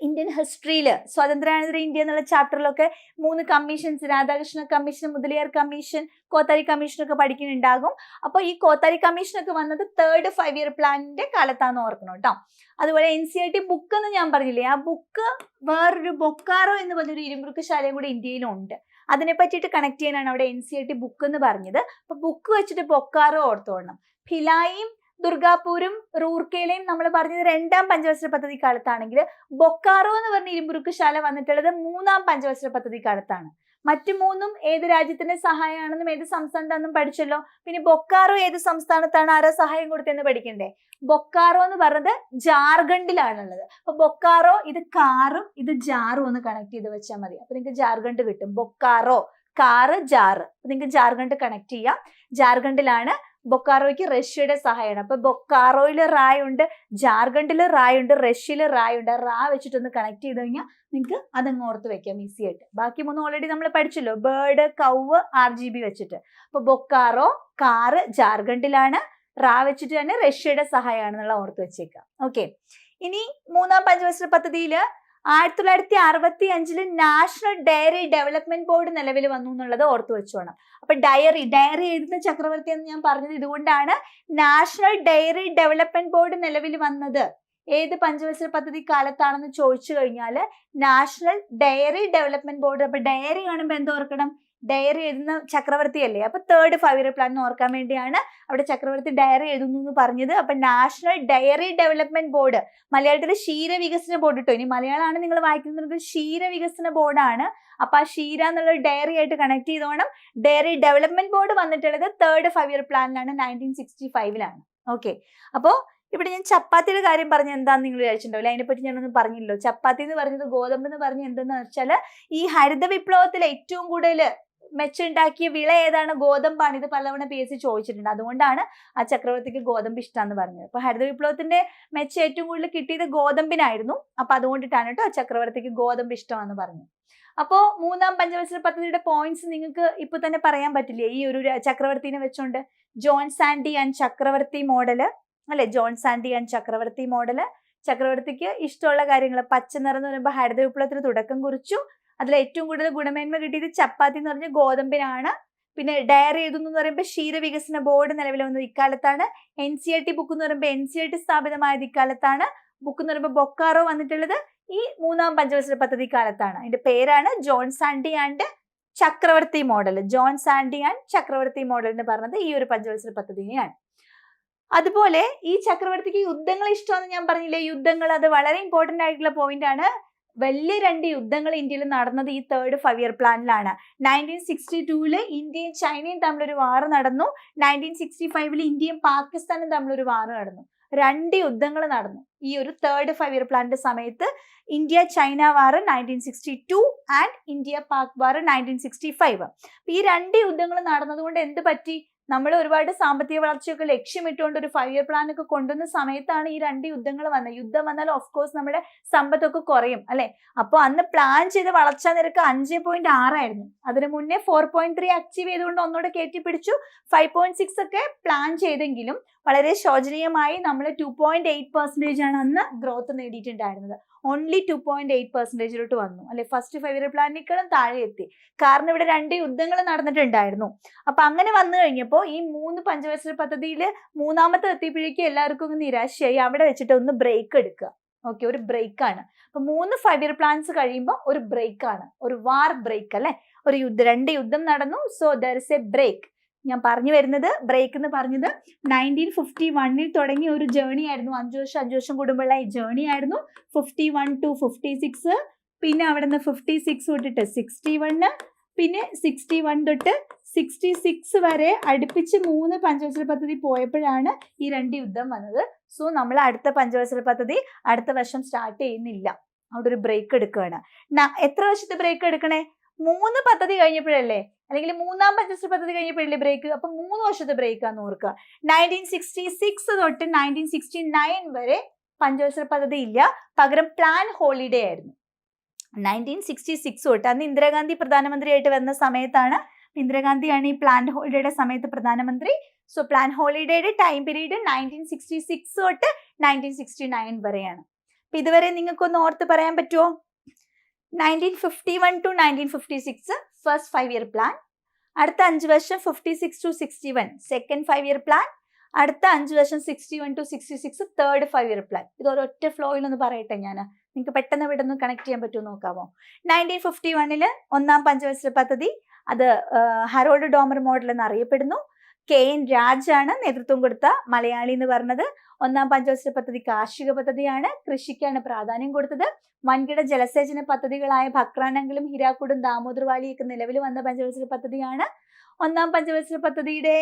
ഇന്ത്യൻ ഹിസ്റ്ററിയിൽ സ്വാതന്ത്ര്യാനന്തര ഇന്ത്യ എന്നുള്ള ചാപ്റ്ററിലൊക്കെ 3 commissions, Radhakrishna commission, Mudaliar commission, Kothari commission ഒക്കെ പഠിക്കുന്നുണ്ടാകും. അപ്പൊ ഈ കോത്താരി കമ്മീഷൻ ഒക്കെ വന്നത് തേർഡ് 5 ഇയർ പ്ലാനിന്റെ കാലത്താന്ന് ഓർക്കണം കേട്ടോ. അതുപോലെ NCERT ബുക്ക് എന്ന് ഞാൻ പറഞ്ഞില്ലേ, ആ ബുക്ക് വേറൊരു ബൊക്കാറോ എന്ന് പറഞ്ഞൊരു ഇരുമ്പുരുക്കശാലയും കൂടി ഇന്ത്യയിലുണ്ട്. അതിനെ പറ്റിയിട്ട് കണക്ട് ചെയ്യാനാണ് അവിടെ NCERT ബുക്ക് എന്ന് പറഞ്ഞത്. അപ്പൊ ബുക്ക് വെച്ചിട്ട് ബൊക്കാറോ ഓർത്തോണം. ഭിലായിയും ദുർഗാപൂരും റൂർക്കേലയും നമ്മൾ പറഞ്ഞത് രണ്ടാം പഞ്ചവത്സര പദ്ധതി കാലത്താണെങ്കിൽ ബൊക്കാറോ എന്ന് പറഞ്ഞ ഇരുമ്പുരുക്കശാല വന്നിട്ടുള്ളത് മൂന്നാം പഞ്ചവത്സര പദ്ധതി കാലത്താണ്. മറ്റു മൂന്നും ഏത് രാജ്യത്തിന്റെ സഹായമാണെന്നും ഏത് സംസ്ഥാനത്താണെന്നും പഠിച്ചല്ലോ. പിന്നെ ബൊക്കാറോ ഏത് സംസ്ഥാനത്താണ്, ആരാ സഹായം കൊടുത്തെന്ന് പഠിക്കണ്ടേ. ബൊക്കാറോ എന്ന് പറഞ്ഞത് ജാർഖണ്ഡിലാണുള്ളത്. അപ്പൊ ബൊക്കാറോ, ഇത് കാറും ഇത് ജാറും ഒന്ന് കണക്ട് ചെയ്ത് വെച്ചാൽ മതി. അപ്പൊ നിങ്ങൾക്ക് ജാർഖണ്ഡ് കിട്ടും. Bokaro, car, jar. നിങ്ങൾക്ക് ജാർഖണ്ഡ് കണക്ട് ചെയ്യാം. ജാർഖണ്ഡിലാണ്. ബൊക്കാറോയ്ക്ക് റഷ്യയുടെ സഹായമാണ്. അപ്പൊ ബൊക്കാറോയില് റായുണ്ട്, ജാർഖണ്ഡില് റായുണ്ട്, റഷ്യയില് റായുണ്ട്. റാ വെച്ചിട്ടൊന്ന് കണക്ട് ചെയ്ത് കഴിഞ്ഞാൽ നിങ്ങൾക്ക് അതങ്ങ് ഓർത്ത് വെക്കാം ഈസി ആയിട്ട്. ബാക്കി മൂന്നും ഓൾറെഡി നമ്മൾ പഠിച്ചല്ലോ, ബേർഡ്, കൗവ്, RGB വെച്ചിട്ട്. അപ്പൊ ബൊക്കാറോ, കാറ് ജാർഖണ്ഡിലാണ്, റാ വെച്ചിട്ട് തന്നെ റഷ്യയുടെ സഹായമാണെന്നുള്ള ഓർത്ത് വെച്ചേക്കാം. ഓക്കെ. ഇനി മൂന്നാം പഞ്ചവത്സര പദ്ധതിയില് 1965 നാഷണൽ ഡയറി ഡെവലപ്മെന്റ് ബോർഡ് നിലവിൽ വന്നു എന്നുള്ളത് ഓർത്തു വെച്ചോണം. അപ്പൊ ഡയറി എഴുതുന്ന ചക്രവർത്തി എന്ന് ഞാൻ പറഞ്ഞത് ഇതുകൊണ്ടാണ്. നാഷണൽ ഡയറി ഡെവലപ്മെന്റ് ബോർഡ് നിലവിൽ വന്നത് ഏത് പഞ്ചവത്സര പദ്ധതി കാലത്താണെന്ന് ചോദിച്ചു കഴിഞ്ഞാൽ നാഷണൽ ഡയറി ഡെവലപ്മെന്റ് ബോർഡ്. അപ്പൊ ഡയറി കാണുമ്പോൾ എന്തോർക്കണം? ഡയറി എഴുതുന്ന ചക്രവർത്തി അല്ലേ. അപ്പൊ തേർഡ് 5 ഇയർ പ്ലാൻ ഓർക്കാൻ വേണ്ടിയാണ് അവിടെ ചക്രവർത്തി ഡയറി എഴുതുന്നു എന്ന് പറഞ്ഞത്. അപ്പൊ നാഷണൽ ഡയറി ഡെവലപ്മെന്റ് ബോർഡ്, മലയാളത്തിൽ ക്ഷീരവികസന ബോർഡ് കേട്ടോ. ഇനി മലയാളമാണ് നിങ്ങൾ വായിക്കുന്നത്, ക്ഷീരവികസന ബോർഡാണ്. അപ്പൊ ആ ക്ഷീര എന്നുള്ള ഡയറി ആയിട്ട് കണക്ട് ചെയ്തോണം. ഡയറി ഡെവലപ്മെന്റ് ബോർഡ് വന്നിട്ടുള്ളത് തേർഡ് 5 ഇയർ പ്ലാനിലാണ്, 1965. ഓക്കെ. അപ്പോ ഇവിടെ ഞാൻ ചപ്പാത്തിയുടെ കാര്യം പറഞ്ഞ എന്താന്ന് നിങ്ങൾ വിചാരിച്ചിട്ടുണ്ടാവില്ല. അതിനെപ്പറ്റി ഞാനൊന്നും പറഞ്ഞില്ലല്ലോ. ചപ്പാത്തി എന്ന് പറഞ്ഞത്, ഗോതമ്പ് എന്ന് പറഞ്ഞ എന്തെന്ന് വെച്ചാൽ ഈ ഹരിത വിപ്ലവത്തിൽ ഏറ്റവും കൂടുതൽ മെച്ചുണ്ടാക്കിയ വിള ഏതാണ്? ഗോതമ്പാണ്. ഇത് പലവണ PSC ചോദിച്ചിട്ടുണ്ട്. അതുകൊണ്ടാണ് ആ ചക്രവർത്തിക്ക് ഗോതമ്പ് ഇഷ്ടമെന്ന് പറഞ്ഞത്. അപ്പൊ ഹരിത വിപ്ലവത്തിന്റെ മെച്ചം ഏറ്റവും കൂടുതൽ കിട്ടിയത് ഗോതമ്പിനായിരുന്നു. അപ്പൊ അതുകൊണ്ടിട്ടാണ് കേട്ടോ ആ ചക്രവർത്തിക്ക് ഗോതമ്പ് ഇഷ്ടമാണെന്ന് പറഞ്ഞത്. അപ്പോ മൂന്നാം പഞ്ചവത്സര പദ്ധതിയുടെ പോയിന്റ്സ് നിങ്ങൾക്ക് ഇപ്പൊ തന്നെ പറയാൻ പറ്റില്ലേ ഈ ഒരു ചക്രവർത്തിനെ വെച്ചോണ്ട്? ജോൺ സാൻഡി ആൻഡ് ചക്രവർത്തി മോഡല് അല്ലെ, ജോൺ സാൻഡി ആൻഡ് ചക്രവർത്തി മോഡല്. ചക്രവർത്തിക്ക് ഇഷ്ടമുള്ള കാര്യങ്ങൾ, പച്ച നിറം എന്ന് പറയുമ്പോൾ ഹരിത വിപ്ലവത്തിന് തുടക്കം കുറിച്ചു. അതിൽ ഏറ്റവും കൂടുതൽ ഗുണമേന്മ കിട്ടിയത് ചപ്പാത്തി എന്ന് പറഞ്ഞ ഗോതമ്പിനാണ്. പിന്നെ ഡയറി എഴുതുന്നു എന്ന് പറയുമ്പോൾ ക്ഷീരവികസന ബോർഡ് നിലവിൽ വന്നത് ഇക്കാലത്താണ്. NCERT ബുക്ക് എന്ന് പറയുമ്പോൾ NCERT സ്ഥാപിതമായത് ഇക്കാലത്താണ്. ബുക്ക് എന്ന് പറയുമ്പോൾ ബൊക്കാറോ വന്നിട്ടുള്ളത് ഈ മൂന്നാം പഞ്ചവത്സര പദ്ധതി കാലത്താണ്. അതിന്റെ പേരാണ് ജോൺ സാൻഡി ആൻഡ് ചക്രവർത്തി മോഡൽ. ജോൺ സാൻഡി ആൻഡ് ചക്രവർത്തി മോഡൽ എന്ന് പറഞ്ഞത് ഈ ഒരു പഞ്ചവത്സര പദ്ധതിയാണ്. അതുപോലെ ഈ ചക്രവർത്തിക്ക് യുദ്ധങ്ങൾ ഇഷ്ടമെന്ന് ഞാൻ പറഞ്ഞില്ലേ. യുദ്ധങ്ങൾ അത് വളരെ ഇമ്പോർട്ടന്റ് ആയിട്ടുള്ള പോയിന്റ് ആണ്. വലിയ 2 യുദ്ധങ്ങൾ ഇന്ത്യയിൽ നടന്നത് ഈ തേർഡ് 5 ഇയർ പ്ലാനിലാണ്. 1962 ഇന്ത്യയും ചൈനയും തമ്മിലൊരു വാർ നടന്നു. 1965 ഇന്ത്യയും പാകിസ്ഥാനും തമ്മിലൊരു വാർ നടന്നു. 2 യുദ്ധങ്ങൾ നടന്നു ഈ ഒരു തേർഡ് 5 ഇയർ പ്ലാനിന്റെ സമയത്ത്. India China war 1962 and India Pak war 1965. ഈ 2 യുദ്ധങ്ങൾ നടന്നതുകൊണ്ട് എന്ത് പറ്റി? നമ്മൾ ഒരുപാട് സാമ്പത്തിക വളർച്ചയൊക്കെ ലക്ഷ്യമിട്ടുകൊണ്ട് ഒരു 5 ഇയർ പ്ലാൻ ഒക്കെ കൊണ്ടുവന്ന സമയത്താണ് ഈ 2 യുദ്ധങ്ങൾ വന്നത്. യുദ്ധം വന്നാൽ ഓഫ് കോഴ്സ് നമ്മുടെ സമ്പത്തൊക്കെ കുറയും അല്ലെ. അപ്പോൾ അന്ന് പ്ലാൻ ചെയ്ത വളർച്ചാ നിരക്ക് 5.6 ആയിരുന്നു. അതിന് മുന്നേ 4.3 അച്ചീവ് ചെയ്തുകൊണ്ട് ഒന്നുകൂടെ കയറ്റിപ്പിടിച്ചു. 5.6 ഒക്കെ പ്ലാൻ ചെയ്തെങ്കിലും വളരെ ശോചനീയമായി നമ്മൾ 2.8% ആണ് അന്ന് ഗ്രോത്ത് നേടിയിട്ടുണ്ടായിരുന്നത്. ഓൺലി 2.8% വന്നു അല്ലെ. ഫസ്റ്റ് 5 ഇയർ പ്ലാനിനേക്കാളും താഴെ എത്തി. കാരണം ഇവിടെ 2 യുദ്ധങ്ങൾ നടന്നിട്ടുണ്ടായിരുന്നു. അപ്പൊ അങ്ങനെ വന്നു കഴിഞ്ഞപ്പോൾ ഈ 3 പഞ്ചവത്സര പദ്ധതിയിൽ മൂന്നാമത്തെ എത്തിയപ്പോഴേക്കും എല്ലാവർക്കും ഒന്ന് നിരാശയായി. അവിടെ വെച്ചിട്ട് ഒന്ന് ബ്രേക്ക് എടുക്കുക. ഓക്കെ, ഒരു ബ്രേക്ക് ആണ്. അപ്പൊ 3 5 ഇയർ പ്ലാൻസ് കഴിയുമ്പോൾ ഒരു ബ്രേക്ക് ആണ്, ഒരു വാർ ബ്രേക്ക് അല്ലെ. ഒരു യുദ്ധം, 2 യുദ്ധം നടന്നു. So there is a break. ഞാൻ പറഞ്ഞു വരുന്നത് ബ്രേക്ക് എന്ന് പറഞ്ഞത് 1951 തുടങ്ങിയ ഒരു ജേർണി ആയിരുന്നു. 5 വർഷം കൂടുമ്പോഴുള്ള ഈ ജേർണി ആയിരുന്നു. 51 to 56, പിന്നെ അവിടെ നിന്ന് 56 തൊട്ടിട്ട് 61, പിന്നെ 61 തൊട്ട് 66 വരെ അടുപ്പിച്ച് 3 പഞ്ചവത്സര പദ്ധതി പോയപ്പോഴാണ് ഈ 2 യുദ്ധം വന്നത്. സോ നമ്മൾ അടുത്ത പഞ്ചവത്സര പദ്ധതി അടുത്ത വർഷം സ്റ്റാർട്ട് ചെയ്യുന്നില്ല. അവിടെ ഒരു ബ്രേക്ക് എടുക്കുകയാണ്. എത്ര വർഷത്തെ ബ്രേക്ക് എടുക്കണേ? 3 പദ്ധതി കഴിഞ്ഞപ്പോഴല്ലേ, അല്ലെങ്കിൽ 3-ാം പഞ്ചവത്സര പദ്ധതി കഴിഞ്ഞപ്പോഴല്ലേ ബ്രേക്ക്. അപ്പൊ 3 വർഷത്തെ ബ്രേക്ക് ആണെന്ന് ഓർക്കുക. 1966 തൊട്ട് 1969 വരെ പഞ്ചവത്സര പദ്ധതി ഇല്ല, പകരം പ്ലാൻ ഹോളിഡേ ആയിരുന്നു. 1966 തൊട്ട്, അന്ന് ഇന്ദിരാഗാന്ധി പ്രധാനമന്ത്രിയായിട്ട് വന്ന സമയത്താണ്. ഇന്ദിരാഗാന്ധിയാണ് ഈ പ്ലാൻ ഹോളിഡേയുടെ സമയത്ത് പ്രധാനമന്ത്രി. സോ പ്ലാൻ ഹോളിഡേയുടെ ടൈം പീരീഡ് 1966 തൊട്ട് 1969 വരെയാണ്. അപ്പൊ ഇതുവരെ നിങ്ങൾക്കൊന്ന് ഓർത്ത് പറയാൻ പറ്റുമോ? 1951 to 1956 ഫസ്റ്റ് 5 ഇയർ പ്ലാൻ, അടുത്ത 5 വർഷം 56 to 61 സെക്കൻഡ് 5 ഇയർ പ്ലാൻ, അടുത്ത 5 വർഷം 61 to 66 തേർഡ് 5 ഇയർ പ്ലാൻ. ഇത് ഒരൊറ്റ ഫ്ലോയിൽ ഒന്ന് പറയട്ടെ ഞാൻ, നിങ്ങൾക്ക് പെട്ടെന്ന് ഇവിടെ ഒന്ന് കണക്ട് ചെയ്യാൻ പറ്റുമോ നോക്കാമോ? 1951 1-ാം പഞ്ചവത്സര പദ്ധതി, അത് ഹറോൾഡ് ഡോമർ മോഡൽ എന്ന് അറിയപ്പെടുന്നു. KN രാജാണ് നേതൃത്വം കൊടുത്ത മലയാളി എന്ന് പറഞ്ഞത്. 1-ാം പഞ്ചവത്സര പദ്ധതി കാർഷിക പദ്ധതിയാണ്, കൃഷിക്കാണ് പ്രാധാന്യം കൊടുത്തത്. വൻകിട ജലസേചന പദ്ധതികളായ ഭക്രാനങ്കലും ഹിരാക്കുടും ദാമോദർ വാലിയൊക്കെ നിലവിൽ വന്ന പഞ്ചവത്സര പദ്ധതിയാണ്. 1-ാം പഞ്ചവത്സര പദ്ധതിയുടെ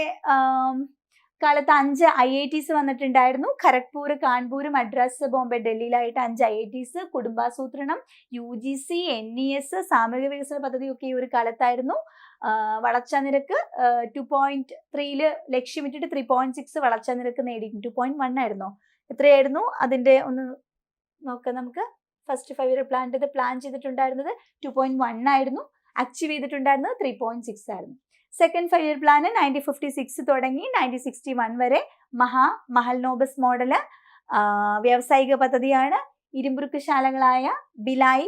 കാലത്ത് 5 IITs വന്നിട്ടുണ്ടായിരുന്നു. Kharagpur, Kanpur, Madras, Bombay, ഡൽഹിയിലായിട്ട് 5 IITs. കുടുംബാസൂത്രണം, UGC, NES, സാമൂഹിക വികസന പദ്ധതിയൊക്കെ ഈ ഒരു കാലത്തായിരുന്നു. വളർച്ചാ നിരക്ക് 2.3 ലക്ഷ്യമിട്ടിട്ട് 3.6 വളർച്ചാ നിരക്ക് നേടി. 2.1 ആയിരുന്നോ? എത്രയായിരുന്നു അതിന്റെ ഒന്ന് നോക്കാം നമുക്ക്. ഫസ്റ്റ് 5 ഇയർ പ്ലാനിന്റെ പ്ലാൻ ചെയ്തിട്ടുണ്ടായിരുന്നത് 2.1 ആയിരുന്നു, അച്ചീവ് ചെയ്തിട്ടുണ്ടായിരുന്നത് 3.6 ആയിരുന്നു. സെക്കൻഡ് 5 ഇയർ പ്ലാന് 1956 തുടങ്ങി 1961 വരെ മഹൽനോബസ് മോഡല് വ്യാവസായിക പദ്ധതിയാണ്. ഇരുമ്പുരുക്ക് ശാലകളായ ഭിലായി,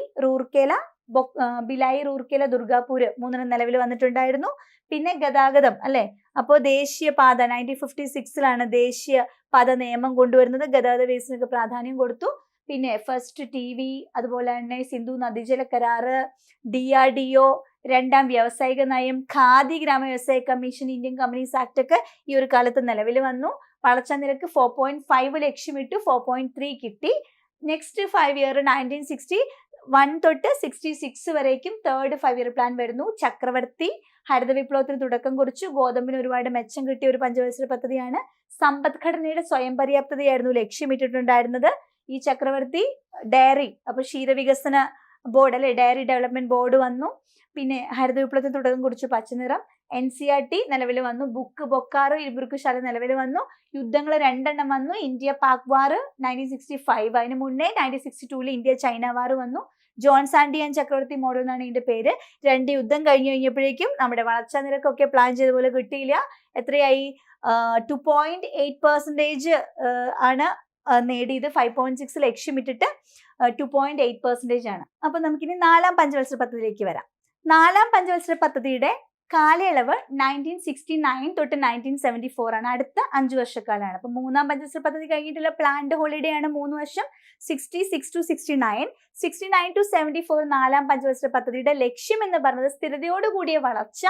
റൂർക്കേല, ദുർഗാപൂര് 3 നിലവിൽ വന്നിട്ടുണ്ടായിരുന്നു. പിന്നെ ഗതാഗതം അല്ലെ. അപ്പോൾ ദേശീയപാത 1956 ദേശീയ പാത നിയമം കൊണ്ടുവരുന്നത്. ഗതാഗത വികസനത്തിന് പ്രാധാന്യം കൊടുത്തു. പിന്നെ ഫസ്റ്റ് TV, അതുപോലെ തന്നെ സിന്ധു നദീജല കരാറ്, DRDO, 2-ാം വ്യാവസായിക നയം, ഖാദി ഗ്രാമ വ്യവസായ കമ്മീഷൻ, ഇന്ത്യൻ കമ്പനീസ് ആക്ട് ഒക്കെ ഈ ഒരു കാലത്ത് നിലവിൽ വന്നു. വളർച്ചാ നിരക്ക് 4.5 ലക്ഷ്യമിട്ടു, 4.3 കിട്ടി. നെക്സ്റ്റ് 5 ഇയർ 1961 തൊട്ട് 66 വരേക്കും തേർഡ് 5 ഇയർ പ്ലാൻ വരുന്നു. ചക്രവർത്തി ഹരിത വിപ്ലവത്തിന് തുടക്കം കുറിച്ചു. ഗോതമ്പിന് ഒരുപാട് മെച്ചം കിട്ടിയ ഒരു പഞ്ചവത്സര പദ്ധതിയാണ്. സമ്പദ്ഘടനയുടെ സ്വയം പര്യാപ്തതയായിരുന്നു ലക്ഷ്യമിട്ടിട്ടുണ്ടായിരുന്നത്. ഈ ചക്രവർത്തി ഡയറി, അപ്പൊ ക്ഷീരവികസന ബോർഡ് അല്ലെ, ഡയറി ഡെവലപ്മെന്റ് ബോർഡ് വന്നു. പിന്നെ ഹരിത വിപ്ലവത്തിന് തുടക്കം കുറിച്ചു. പച്ചനിറം. NCERT നിലവിൽ വന്നു. ബുക്ക് ബൊക്കാറോ ഇരുമ്പുരുക്കുശാല നിലവിൽ വന്നു. യുദ്ധങ്ങൾ 2 എണ്ണം വന്നു. ഇന്ത്യ പാക് വാർ 1965, അതിന് മുന്നേ 1962 ഇന്ത്യ ചൈന വാർ വന്നു. ജോൺ സാൻഡി ആൻഡ് ചക്രവർത്തി മോഡൽ എന്നാണ് ഇതിന്റെ പേര്. 2 യുദ്ധം കഴിഞ്ഞു കഴിഞ്ഞപ്പോഴേക്കും നമ്മുടെ വളർച്ചാ നിരക്കൊക്കെ പ്ലാൻ ചെയ്ത പോലെ കിട്ടിയില്ല. എത്രയായി? 2.8% ആണ് നേടിയത്. 5.6 ലക്ഷ്യമിട്ടിട്ട് 2.8% ആണ്. അപ്പൊ നമുക്കിനി 4-ാം പഞ്ചവത്സര പദ്ധതിയിലേക്ക് വരാം. 4-ാം പഞ്ചവത്സര പദ്ധതിയുടെ കാലയളവ് 1969 തൊട്ട് 1974 ആണ്. അടുത്ത 5 വർഷക്കാലമാണ്. അപ്പൊ 3-ാം പഞ്ചവത്സര പദ്ധതി കഴിഞ്ഞിട്ടുള്ള പ്ലാൻഡ് ഹോളിഡേ ആണ് 3 വർഷം. 66 to 69, 69 to 74 4-ാം പഞ്ചവത്സര പദ്ധതിയുടെ ലക്ഷ്യം എന്ന് പറയുന്നത് സ്ഥിരതയോടുകൂടിയ വളർച്ച,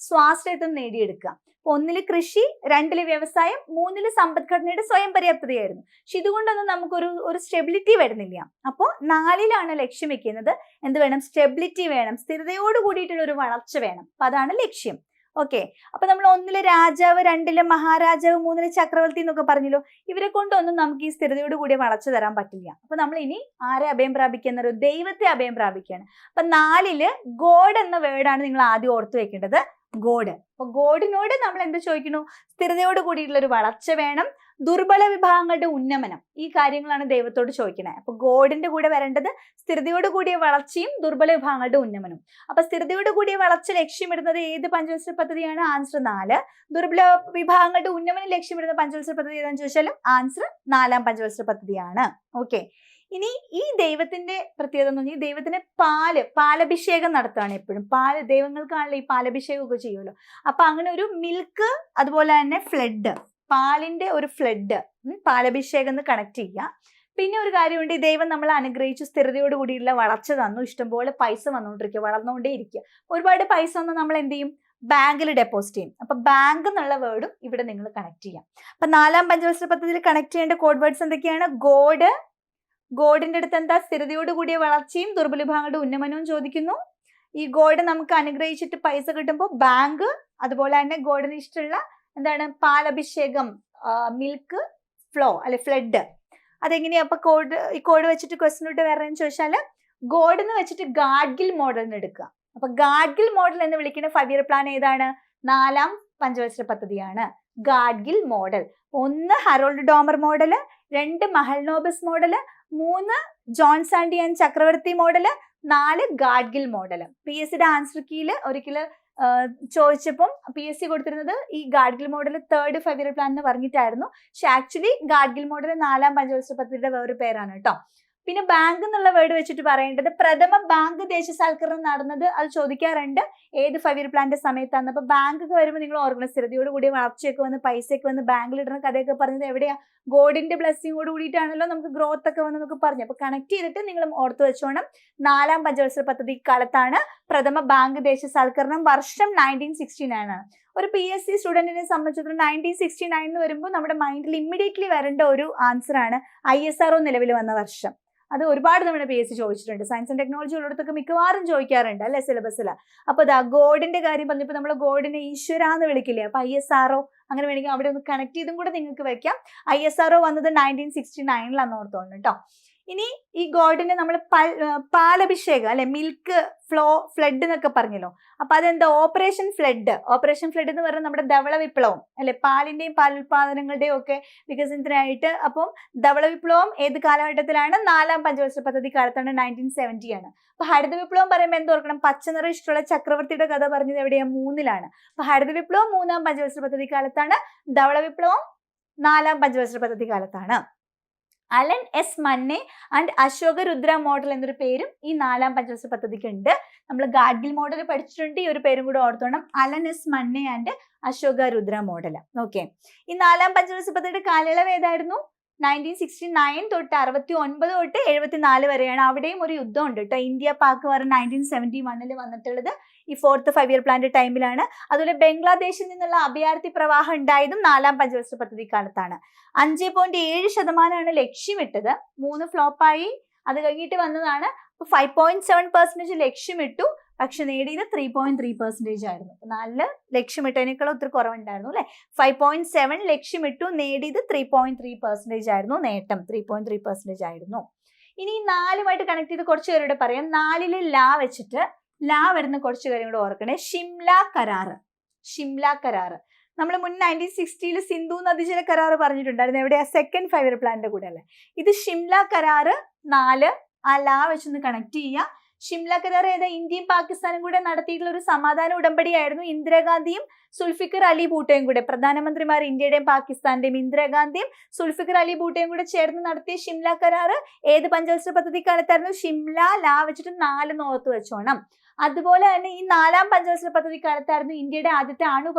സ്വാശ്രയത്വം നേടിയെടുക്കുക. 1 കൃഷി, 2 വ്യവസായം, 3 സമ്പദ്ഘടനയുടെ സ്വയം പര്യാപ്തതയായിരുന്നു. പക്ഷെ ഇതുകൊണ്ടൊന്നും നമുക്കൊരു സ്റ്റെബിലിറ്റി വരുന്നില്ല. അപ്പോൾ 4-ലാണ് ലക്ഷ്യം വെക്കുന്നത്. എന്ത് വേണം? സ്റ്റെബിലിറ്റി വേണം, സ്ഥിരതയോട് കൂടിയിട്ടുള്ള ഒരു വളർച്ച വേണം. അപ്പൊ അതാണ് ലക്ഷ്യം. ഓക്കെ. അപ്പൊ നമ്മൾ 1 രാജാവ്, 2 മഹാരാജാവ്, 3 ചക്രവർത്തി എന്നൊക്കെ പറഞ്ഞല്ലോ. ഇവരെ കൊണ്ടൊന്നും നമുക്ക് ഈ സ്ഥിരതയോട് കൂടിയ വളർച്ച തരാൻ പറ്റില്ല. അപ്പൊ നമ്മൾ ഇനി ആരെ അഭയം പ്രാപിക്കുന്ന? ദൈവത്തെ അഭയം പ്രാപിക്കുകയാണ്. അപ്പൊ 4 ഗോഡ് എന്ന വേർഡാണ് നിങ്ങൾ ആദ്യം ഓർത്തു വെക്കേണ്ടത്. ഗോഡ്. അപ്പൊ ഗോഡിനോട് നമ്മൾ എന്ത് ചോദിക്കുന്നു? സ്ഥിരതയോട് കൂടിയിട്ടുള്ള ഒരു വളർച്ച വേണം, ദുർബല വിഭാഗങ്ങളുടെ ഉന്നമനം, ഈ കാര്യങ്ങളാണ് ദൈവത്തോട് ചോദിക്കണേ. അപ്പൊ ഗോഡിന്റെ കൂടെ വരേണ്ടത് സ്ഥിരതയോട് കൂടിയ വളർച്ചയും ദുർബല വിഭാഗങ്ങളുടെ ഉന്നമനവും. അപ്പൊ സ്ഥിരതയോട് കൂടിയ വളർച്ച ലക്ഷ്യമിടുന്നത് ഏത് പഞ്ചവത്സര പദ്ധതിയാണ്? ആൻസർ 4. ദുർബല വിഭാഗങ്ങളുടെ ഉന്നമനം ലക്ഷ്യമിടുന്ന പഞ്ചവത്സര പദ്ധതി ഏതാണെന്ന് ചോദിച്ചാലും ആൻസർ 4-ാം പഞ്ചവത്സര പദ്ധതിയാണ്. ഓക്കെ. ഇനി ഈ ദൈവത്തിന്റെ പ്രത്യേകത എന്ന് പറഞ്ഞാൽ ഈ ദൈവത്തിന് പാലഭിഷേകം നടത്തുകയാണ് എപ്പോഴും. ദൈവങ്ങൾക്കാണല്ലോ ഈ പാലഭിഷേകം ഒക്കെ ചെയ്യുമല്ലോ. അപ്പൊ അങ്ങനെ ഒരു മിൽക്ക്, അതുപോലെ തന്നെ ഫ്ലഡ്, പാലിന്റെ ഒരു ഫ്ലഡ്, പാലഭിഷേകം എന്ന് കണക്ട് ചെയ്യുക. പിന്നെ ഒരു കാര്യമുണ്ട്, ഈ ദൈവം നമ്മളെ അനുഗ്രഹിച്ചു സ്ഥിരതയോട് കൂടിയുള്ള വളർച്ച തന്നു, ഇഷ്ടംപോലെ പൈസ വന്നുകൊണ്ടിരിക്കുക, വളർന്നുകൊണ്ടേ ഇരിക്കുക. ഒരുപാട് പൈസ വന്നാൽ നമ്മൾ എന്ത് ചെയ്യും? ബാങ്കിൽ ഡെപ്പോസിറ്റ് ചെയ്യും. അപ്പൊ ബാങ്ക് എന്നുള്ള വേർഡും ഇവിടെ നിങ്ങൾ കണക്ട് ചെയ്യാം. അപ്പൊ 4ാം പഞ്ചവത്സര പദ്ധതിയിൽ കണക്ട് ചെയ്യേണ്ട കോഡ് വേർഡ്സ് എന്തൊക്കെയാണ്? ഗോഡിന്റെ അടുത്ത് എന്താ? സ്ഥിരതയോട് കൂടിയ വളർച്ചയും ദുർബല വിഭാഗങ്ങളുടെ ഉന്നമനവും ചോദിക്കുന്നു. ഈ ഗോഡ് നമുക്ക് അനുഗ്രഹിച്ചിട്ട് പൈസ കിട്ടുമ്പോൾ ബാങ്ക്, അതുപോലെ തന്നെ ഗോഡിന് ഇഷ്ടമുള്ള എന്താണ്? പാലഭിഷേകം, മിൽക്ക് ഫ്ലോ അല്ലെ ഫ്ലഡ്. അതെങ്ങനെയാ? അപ്പൊ ഈ കോഡ് വെച്ചിട്ട് ക്വസ്റ്റ്യൻ ഇട്ട് വരണമെന്ന് ചോദിച്ചാല് ഗോഡ് എന്ന് വെച്ചിട്ട് ഗാഡ്ഗിൽ മോഡലിന് എടുക്കുക. അപ്പൊ ഗാഡ്ഗിൽ മോഡൽ എന്ന് വിളിക്കുന്ന 5 ഇയർ പ്ലാൻ ഏതാണ്? 4ാം പഞ്ചവത്സര പദ്ധതിയാണ് Gadgil model. 1 Harold Domar model, 2 Mahalanobis model, 3 John Sandy and ചക്രവർത്തി മോഡല്, 4 ഗാഡ്ഗിൽ മോഡല്. PSCയുടെ ആൻസർ കീയിൽ ഒരിക്കല് ചോദിച്ചപ്പം PSC കൊടുത്തിരുന്നത് ഈ Gadgil model 3rd 5 year plan എന്ന് പറഞ്ഞിട്ടായിരുന്നു. പക്ഷെ ആക്ച്വലി ഗാഡ്ഗിൽ മോഡൽ 4ാം പഞ്ചവത്സര പദ്ധതിയുടെ വേറൊരു പേരാണ് കേട്ടോ. പിന്നെ ബാങ്ക് എന്നുള്ള വേർഡ് വെച്ചിട്ട് പറയേണ്ടത് പ്രഥമ ബാങ്ക് ദേശസാൽക്കരണം നടന്നത്, അത് ചോദിക്കാറുണ്ട് ഏത് 5 ഇയർ പ്ലാന്റെ സമയത്താണ്. അപ്പൊ ബാങ്ക് ഒക്കെ വരുമ്പോൾ നിങ്ങൾ ഓർക്കണം, സ്ഥിരതയോട് കൂടി വളർച്ചയൊക്കെ വന്ന് പൈസയൊക്കെ വന്ന് ബാങ്കിൽ ഇടുന്ന കഥയൊക്കെ പറഞ്ഞത് എവിടെയാ? ഗോഡിന്റെ ബ്ലെസ്സിങ്ങോട് കൂടിയിട്ടാണല്ലോ നമുക്ക് ഗ്രോത്ത് ഒക്കെ വന്നതൊക്കെ പറഞ്ഞു. അപ്പൊ കണക്ട് ചെയ്തിട്ട് നിങ്ങൾ ഓർത്ത് വെച്ചോണം. 4ാം പഞ്ചവത്സര പദ്ധതി കാലത്താണ് പ്രഥമ ബാങ്ക് ദേശസാൽക്കരണം. വർഷം 1969 ആണ്. ഒരു PSC സ്റ്റുഡന്റിനെ സംബന്ധിച്ചിടത്തോളം 1969 എന്ന് വരുമ്പോൾ നമ്മുടെ മൈൻഡിൽ ഇമ്മീഡിയറ്റ്ലി വരേണ്ട ഒരു ആൻസർ ആണ് ISRO നിലവിൽ വന്ന വർഷം. അത് ഒരുപാട് നമ്മുടെ PSC ചോദിച്ചിട്ടുണ്ട്. സയൻസ് ആൻഡ് ടെക്നോളജി ഉള്ളിടത്തൊക്കെ മിക്കവാറും ചോദിക്കാറുണ്ട് അല്ലെ സിലബസിൽ. അപ്പൊ ഗോഡിന്റെ കാര്യം പറഞ്ഞപ്പോൾ നമ്മൾ ഗോഡിനെ ഈശ്വര എന്ന് വിളിക്കില്ലേ? അപ്പൊ ISRO അങ്ങനെ വേണമെങ്കിൽ അവിടെ ഒന്ന് കണക്ട് ചെയ്തും കൂടെ നിങ്ങൾക്ക് വെക്കാം. ISRO വന്നത് 1969 ഓർത്തോണ്ട് കേട്ടോ. ഇനി ഈ ഗോഡിനെ നമ്മൾ പാലഭിഷേകം അല്ലെ, മിൽക്ക് ഫ്ലഡ് എന്നൊക്കെ പറഞ്ഞല്ലോ. അപ്പൊ അതെന്താ? ഓപ്പറേഷൻ ഫ്ലഡ് എന്ന് പറഞ്ഞാൽ നമ്മുടെ ധവള വിപ്ലവം അല്ലെ, പാലിന്റെയും പാലുൽപാദനങ്ങളുടെയും ഒക്കെ വികസനത്തിനായിട്ട്. അപ്പം ധവള വിപ്ലവം ഏത് കാലഘട്ടത്തിലാണ്? 4ാം പഞ്ചവത്സര പദ്ധതി കാലത്താണ്, 1970 ആണ്. അപ്പൊ ഹരിത വിപ്ലവം പറയുമ്പോൾ എന്തോർക്കണം? പച്ചനിറ ഇഷ്ടമുള്ള ചക്രവർത്തിയുടെ കഥ പറഞ്ഞത് എവിടെയാ? 3ലാണ്. അപ്പൊ ഹരിത വിപ്ലവം 3ാം പഞ്ചവത്സര പദ്ധതി കാലത്താണ്, ധവള വിപ്ലവം 4ാം പഞ്ചവത്സര പദ്ധതി കാലത്താണ്. Alan S Manne and Ashok Rudra model എന്നൊരു പേരും ഈ 4ാം പഞ്ചവത്സര പദ്ധതിക്ക് ഉണ്ട്. നമ്മൾ ഗാഡ്ഗിൽ മോഡൽ പഠിച്ചിട്ടുണ്ട്. ഈ ഒരു പേരും കൂടെ ഓർത്തോണം, Alan S Manne and Ashok Rudra model. Okay. ഈ 4ാം പഞ്ചവത്സര പദ്ധതിയുടെ കാലയളവ് ഏതായിരുന്നു? 1969 തൊട്ട് 69 തൊട്ട് 74 വരെയാണ്. അവിടെയും ഒരു യുദ്ധം ഉണ്ട് കേട്ടോ. ഇന്ത്യ പാക് വാർ 1971 വന്നിട്ടുള്ളത് ഈ 4th 5 ഇയർ പ്ലാന്റെ ടൈമിലാണ്. അതുപോലെ ബംഗ്ലാദേശിൽ നിന്നുള്ള അഭയാർത്ഥി പ്രവാഹം ഉണ്ടായതും 4ാം പഞ്ചവത്സര പദ്ധതി കാലത്താണ്. 5.7% ലക്ഷ്യമിട്ടത്, 3 ഫ്ലോപ്പായി. അത് കഴിഞ്ഞിട്ട് വന്നതാണ്. 5.7% ലക്ഷ്യമിട്ടു, പക്ഷെ നേടിയത് 3.3% ആയിരുന്നു. 4 ലക്ഷ്യമിട്ടതിനേക്കാളും ഒത്തിരി കുറവുണ്ടായിരുന്നു അല്ലെ. 5.7 ലക്ഷ്യമിട്ടു, നേടിയത് 3.3% ആയിരുന്നു. നേട്ടം 3.3% ആയിരുന്നു. ഇനി 4ുമായിട്ട് കണക്ട് ചെയ്ത് കുറച്ച് പേരോട് പറയാം. 4ല് വെച്ചിട്ട് വരുന്ന കുറച്ച് കാര്യം കൂടെ ഓർക്കണേ. ഷിംല കരാറ് നമ്മൾ മുൻ 1960 സിന്ധു നദീജല കരാറ് പറഞ്ഞിട്ടുണ്ടായിരുന്നു. എവിടെയാ? 2nd 5 ഇയർ പ്ലാന്റെ കൂടെ അല്ലെ. ഇത് ഷിംല കരാറ് 4, ആ വെച്ചൊന്ന് കണക്ട് ചെയ്യുക. ഷിംല കരാർ ഏതാ? ഇന്ത്യയും പാകിസ്ഥാനും കൂടെ നടത്തിയിട്ടുള്ള ഒരു സമാധാന ഉടമ്പടിയായിരുന്നു. ഇന്ദിരാഗാന്ധിയും സുൽഫിക്കർ അലി ഭൂട്ടോയും കൂടെ, പ്രധാനമന്ത്രിമാർ ഇന്ത്യയുടെയും പാകിസ്ഥാന്റെയും ഇന്ദിരാഗാന്ധിയും സുൽഫിക്കർ അലി ഭൂട്ടോയും കൂടെ ചേർന്ന് നടത്തിയ ഷിംല കരാർ ഏത് പഞ്ചവത്സര പദ്ധതി കാലത്തായിരുന്നു? ഷിംല വെച്ചിട്ട് 4 ഓർത്ത് വെച്ചോണം. അതുപോലെ തന്നെ ഈ 4ാം പഞ്ചവത്സര പദ്ധതി കാലത്തായിരുന്നു ഇന്ത്യയുടെ ആദ്യത്തെ ആണവ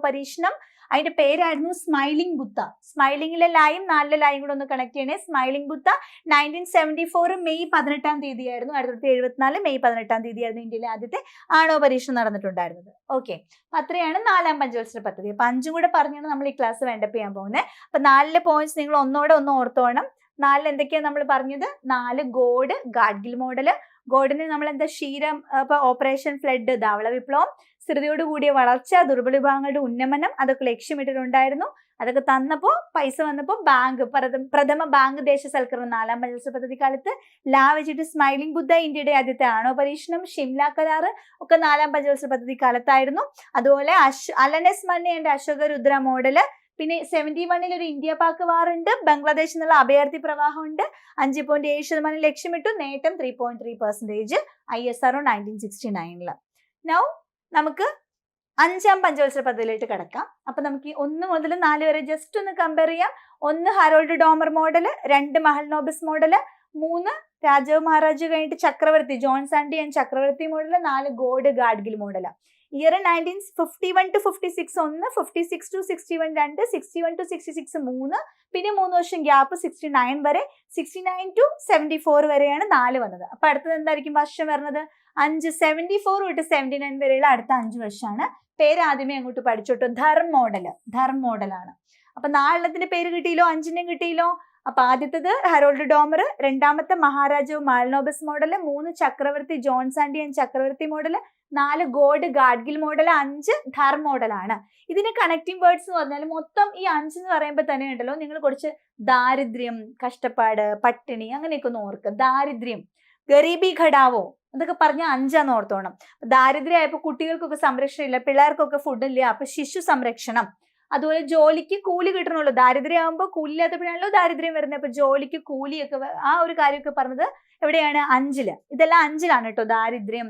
പരീക്ഷണം. അതിന്റെ പേരായിരുന്നു സ്മൈലിംഗ് ബുദ്ധ. സ്മൈലിംഗിലെ ലായും 4ലെ ലായും കൂടെ ഒന്ന് കണക്ട് ചെയ്യണേ. സ്മൈലിംഗ് ബുദ്ധ 1974 മെയ് 18 തീയതിയായിരുന്നു. 1974 മെയ് 18 തീയതിയായിരുന്നു ഇന്ത്യയിലെ ആദ്യത്തെ ആണവ പരീക്ഷണം നടന്നിട്ടുണ്ടായിരുന്നത്. ഓക്കെ. അപ്പൊ അത്രയാണ് 4ാം പഞ്ചവത്സര പദ്ധതി. അപ്പൊ 5 കൂടെ പറഞ്ഞാണ് നമ്മൾ ഈ ക്ലാസ് വൈൻഡപ്പ് ചെയ്യാൻ പോകുന്നത്. അപ്പൊ 4ലെ പോയിന്റ്സ് നിങ്ങൾ ഒന്ന് ഓർത്തോണം. 4 എന്തൊക്കെയാണ് നമ്മൾ പറഞ്ഞത്? 4 ഗോഡ്, ഗാഡ്ഗിൽ മോഡല്. ഗോഡിന് നമ്മൾ എന്താ? ക്ഷീരം, ഇപ്പൊ ഓപ്പറേഷൻ ഫ്ലഡ്, ധവള വിപ്ലവം, സ്ഥിരതയോട് കൂടിയ വളർച്ച, ദുർബല വിഭാഗങ്ങളുടെ ഉന്നമനം, അതൊക്കെ ലക്ഷ്യമിട്ടിട്ടുണ്ടായിരുന്നു. അതൊക്കെ തന്നപ്പോ പൈസ വന്നപ്പോ ബാങ്ക്, പ്രഥമ ബാങ്ക് ദേശസൽക്കരണം 4ാം പഞ്ചവത്സര പദ്ധതി കാലത്ത്. വെച്ചിട്ട് സ്മൈലിംഗ് ബുദ്ധ ഇന്ത്യയുടെ ആദ്യത്തെ ആണവ പരീക്ഷണം, ഷിംല കരാറ് ഒക്കെ 4ാം പഞ്ചവത്സര പദ്ധതി കാലത്തായിരുന്നു. അതുപോലെ Alan S Manne and Ashok Rudra model. പിന്നെ 71 ഒരു ഇന്ത്യ പാക് വാർ ഉണ്ട്. ബംഗ്ലാദേശിൽ നിന്നുള്ള അഭയാർത്ഥി പ്രവാഹം ഉണ്ട്. 5.7% ലക്ഷ്യമിട്ടു, നേട്ടം 3.3%. ISRO 1969. നൗ നമുക്ക് അഞ്ചാം പഞ്ചവത്സര പദ്ധതിയിലേക്ക് കടക്കാം. അപ്പൊ നമുക്ക് 1 മുതൽ 4 വരെ ജസ്റ്റ് ഒന്ന് കമ്പയർ ചെയ്യാം. 1 Harold Domar model, 2 Mahalanobis model, 3 രാജാവ് മഹാരാജു കഴിഞ്ഞിട്ട് ചക്രവർത്തി ജോൺ സാൻഡി ആൻഡ് ചക്രവർത്തി model, 4 God Gadgil model. Year 1951 to 56 1, 56 to 61 2, 61 to 66 3, പിന്നെ 3 വർഷം ഗ്യാപ്പ് 69 വരെ, 69 to 74 വരെയാണ് 4 വന്നത്. അപ്പൊ അടുത്തത് എന്തായിരിക്കും വർഷം വരുന്നത്? 5, 74 തൊട്ട് 79 വരെയുള്ള അടുത്ത 5 വർഷമാണ്. പേര് ആദ്യമേ അങ്ങോട്ട് പഠിച്ചോട്ടോ. ധർമ്മ മോഡലാണ്. അപ്പൊ 4 പേര് കിട്ടിയില്ലോ, 5 കിട്ടിയില്ലോ. അപ്പൊ ആദ്യത്തത് ഹരോൾഡ് ഡോമർ, രണ്ടാമത്തെ മഹാരാജാവ് മാൽനോബസ് മോഡല്, 3 ചക്രവർത്തി ജോൺ സാൻഡി ആൻഡ് ചക്രവർത്തി മോഡല്, 4 ഗോഡ് ഗാഡ്ഗിൽ മോഡൽ, 5 ധർമ്മ മോഡലാണ്. ഇതിന് കണക്റ്റിംഗ് വേർഡ്സ് എന്ന് പറഞ്ഞാൽ മൊത്തം ഈ 5 എന്ന് പറയുമ്പോൾ തന്നെ ഉണ്ടല്ലോ, നിങ്ങൾ കുറച്ച് ദാരിദ്ര്യം, കഷ്ടപ്പാട്, പട്ടിണി അങ്ങനെയൊക്കെ ഒന്ന് ഓർക്കുക. ദാരിദ്ര്യം, ഗരീബി ഘടാവോ അതൊക്കെ പറഞ്ഞാൽ 5 ഓർത്തോണം. ദാരിദ്ര്യമായപ്പോൾ കുട്ടികൾക്കൊക്കെ സംരക്ഷണം ഇല്ല, പിള്ളേർക്കൊക്കെ ഫുഡ് ഇല്ല, അപ്പൊ ശിശു സംരക്ഷണം. അതുപോലെ ജോലിക്ക് കൂലി കിട്ടണമല്ലോ. ദാരിദ്ര്യമാകുമ്പോൾ കൂലി ഇല്ലാത്തപ്പോഴാണല്ലോ ദാരിദ്ര്യം വരുന്നത്. അപ്പൊ ജോലിക്ക് കൂലിയൊക്കെ ആ ഒരു കാര്യമൊക്കെ പറഞ്ഞത് എവിടെയാണ്? 5. ഇതെല്ലാം 5 കേട്ടോ. ദാരിദ്ര്യം,